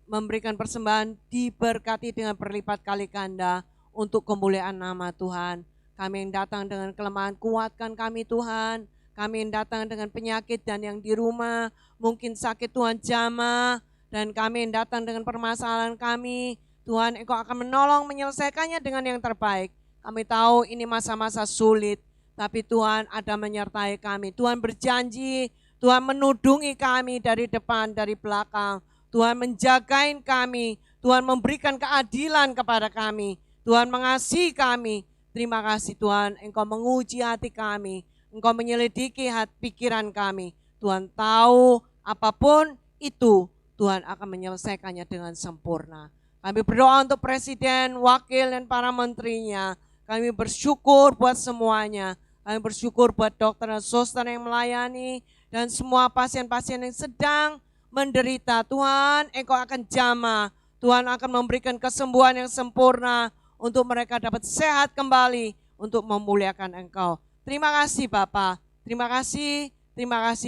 memberikan persembahan diberkati dengan berlipat kali ganda untuk kemuliaan nama Tuhan. Kami yang datang dengan kelemahan, kuatkan kami Tuhan. Kami yang datang dengan penyakit dan yang di rumah mungkin sakit, Tuhan jamah. Dan kami yang datang dengan permasalahan kami, Tuhan Engkau akan menolong menyelesaikannya dengan yang terbaik. Kami tahu ini masa-masa sulit, tapi Tuhan ada menyertai kami. Tuhan berjanji, Tuhan menudungi kami dari depan, dari belakang. Tuhan menjagain kami, Tuhan memberikan keadilan kepada kami. Tuhan mengasihi kami. Terima kasih Tuhan, Engkau menguji hati kami. Engkau menyelidiki hati pikiran kami. Tuhan tahu apapun itu, Tuhan akan menyelesaikannya dengan sempurna. Kami berdoa untuk presiden, wakil, dan para menterinya. Kami bersyukur buat semuanya. Kami bersyukur buat dokter dan suster yang melayani. Dan semua pasien-pasien yang sedang menderita. Tuhan, Engkau akan jamah. Tuhan akan memberikan kesembuhan yang sempurna untuk mereka dapat sehat kembali untuk memuliakan Engkau. Terima kasih Bapa, terima kasih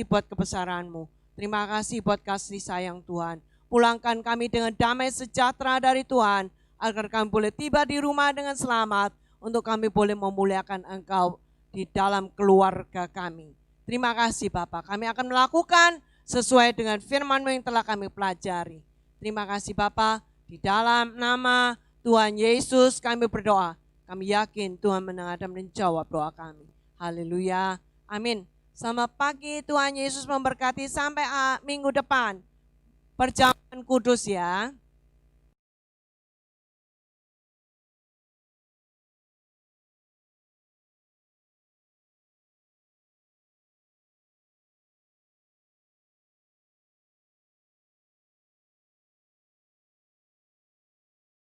buat kebesaran-Mu. Terima kasih buat kasih sayang Tuhan. Pulangkan kami dengan damai sejahtera dari Tuhan, agar kami boleh tiba di rumah dengan selamat, untuk kami boleh memuliakan Engkau di dalam keluarga kami. Terima kasih Bapa, kami akan melakukan sesuai dengan firman-Mu yang telah kami pelajari. Terima kasih Bapa, di dalam nama Tuhan Yesus kami berdoa. Kami yakin Tuhan mendengar dan menjawab doa kami. Haleluya, amin. Selamat pagi, Tuhan Yesus memberkati sampai minggu depan. Perjamuan kudus ya.